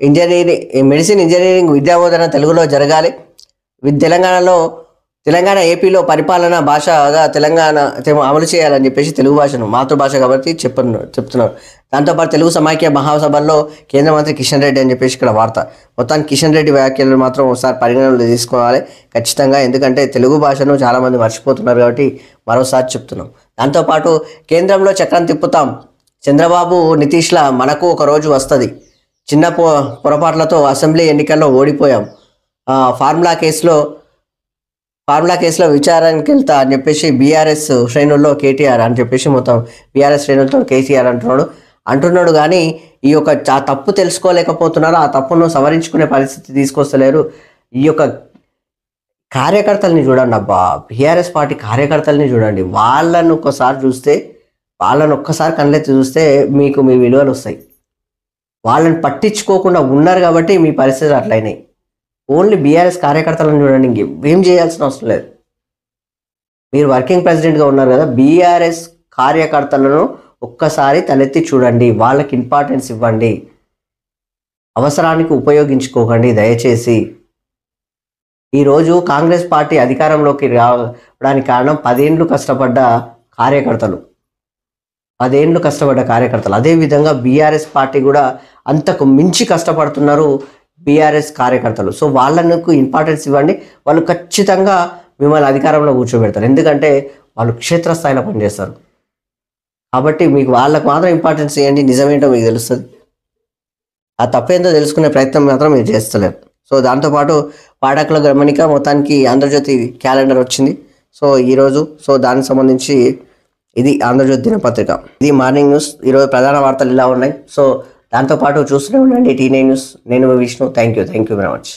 ఇంజనీరింగ్ విద్యాబోధన తెలుగులో జరగాలి. తెలంగాణ ఏపీలో పరిపాలన భాషగా తెలంగాణ అమలు చేయాలని చెప్పేసి తెలుగు భాషను మాతృభాష కాబట్టి చెప్తున్నారు. దాంతోపాటు తెలుగు సమైక్య మహాసభల్లో కేంద్ర మంత్రి కిషన్ రెడ్డి అని చెప్పేసి ఇక్కడ వార్త. మొత్తానికి కిషన్ రెడ్డి వ్యాఖ్యలు మాత్రం ఒకసారి పరిగణనలో తీసుకోవాలి ఖచ్చితంగా, ఎందుకంటే తెలుగు భాషను చాలామంది మర్చిపోతున్నారు కాబట్టి మరోసారి చెప్తున్నాం. దాంతోపాటు కేంద్రంలో చక్రం తిప్పుతాం, చంద్రబాబు నితీష్ల మనకు ఒక రోజు వస్తుంది, చిన్న పొరపాట్లతో అసెంబ్లీ ఎన్నికల్లో ఓడిపోయాం, ఫార్ములా కేసులో విచారానికి వెళ్తా అని చెప్పేసి బీఆర్ఎస్ శ్రేణుల్లో కేటీఆర్ అని చెప్పేసి మొత్తం బీఆర్ఎస్ శ్రేణులతో కేసీఆర్ అంటున్నాడు కానీ ఈ యొక్క తప్పు తెలుసుకోలేకపోతున్నారు, ఆ తప్పును సవరించుకునే పరిస్థితి తీసుకొస్తలేరు. ఈ యొక్క కార్యకర్తల్ని చూడండి అబ్బా, బీఆర్ఎస్ పార్టీ కార్యకర్తల్ని చూడండి, వాళ్ళను ఒక్కసారి కళ్ళెత్తి చూస్తే మీకు మీ విలువలు వస్తాయి. వాళ్ళని పట్టించుకోకుండా ఉన్నారు కాబట్టి మీ పరిస్థితి అట్లయినాయి. ఓన్లీ బీఆర్ఎస్ కార్యకర్తలను చూడండి, ఇంకేం చేయాల్సిన అవసరం లేదు. మీరు వర్కింగ్ ప్రెసిడెంట్గా ఉన్నారు కదా, బీఆర్ఎస్ కార్యకర్తలను ఒక్కసారి తలెత్తి చూడండి, వాళ్ళకి ఇంపార్టెన్స్ ఇవ్వండి, అవసరానికి ఉపయోగించుకోకండి దయచేసి. ఈరోజు కాంగ్రెస్ పార్టీ అధికారంలోకి రావడానికి కారణం 10 ఏళ్ళు కష్టపడ్డ కార్యకర్తలు. అదేవిధంగా బీఆర్ఎస్ పార్టీ కూడా అంతకు మించి కష్టపడుతున్నారు బీఆర్ఎస్ కార్యకర్తలు. సో వాళ్ళకు ఇంపార్టెన్స్ ఇవ్వండి, వాళ్ళు ఖచ్చితంగా మిమ్మల్ని అధికారంలో కూర్చోబెడతారు, ఎందుకంటే వాళ్ళు క్షేత్రస్థాయిలో పనిచేస్తారు కాబట్టి మీకు వాళ్ళకు మాత్రం ఇంపార్టెన్స్ ఇవ్వండి, నిజమేంటో మీకు తెలుస్తుంది. ఆ తప్పేందో తెలుసుకునే ప్రయత్నం మాత్రం మీరు చేస్తలేరు. సో దాంతోపాటు పాఠకుల గమనిక, మొత్తానికి ఆంధ్రజ్యోతి క్యాలెండర్ వచ్చింది సో ఈరోజు. సో దానికి సంబంధించి ఇది ఆంధ్రజ్యోతి దినపత్రిక, ఇది మార్నింగ్ న్యూస్. ఈరోజు ప్రధాన వార్తలు ఇలా ఉన్నాయి. సో దాంతోపాటు చూస్తూనే ఉండండి T9 న్యూస్. నేను Vishnu. Thank you very much.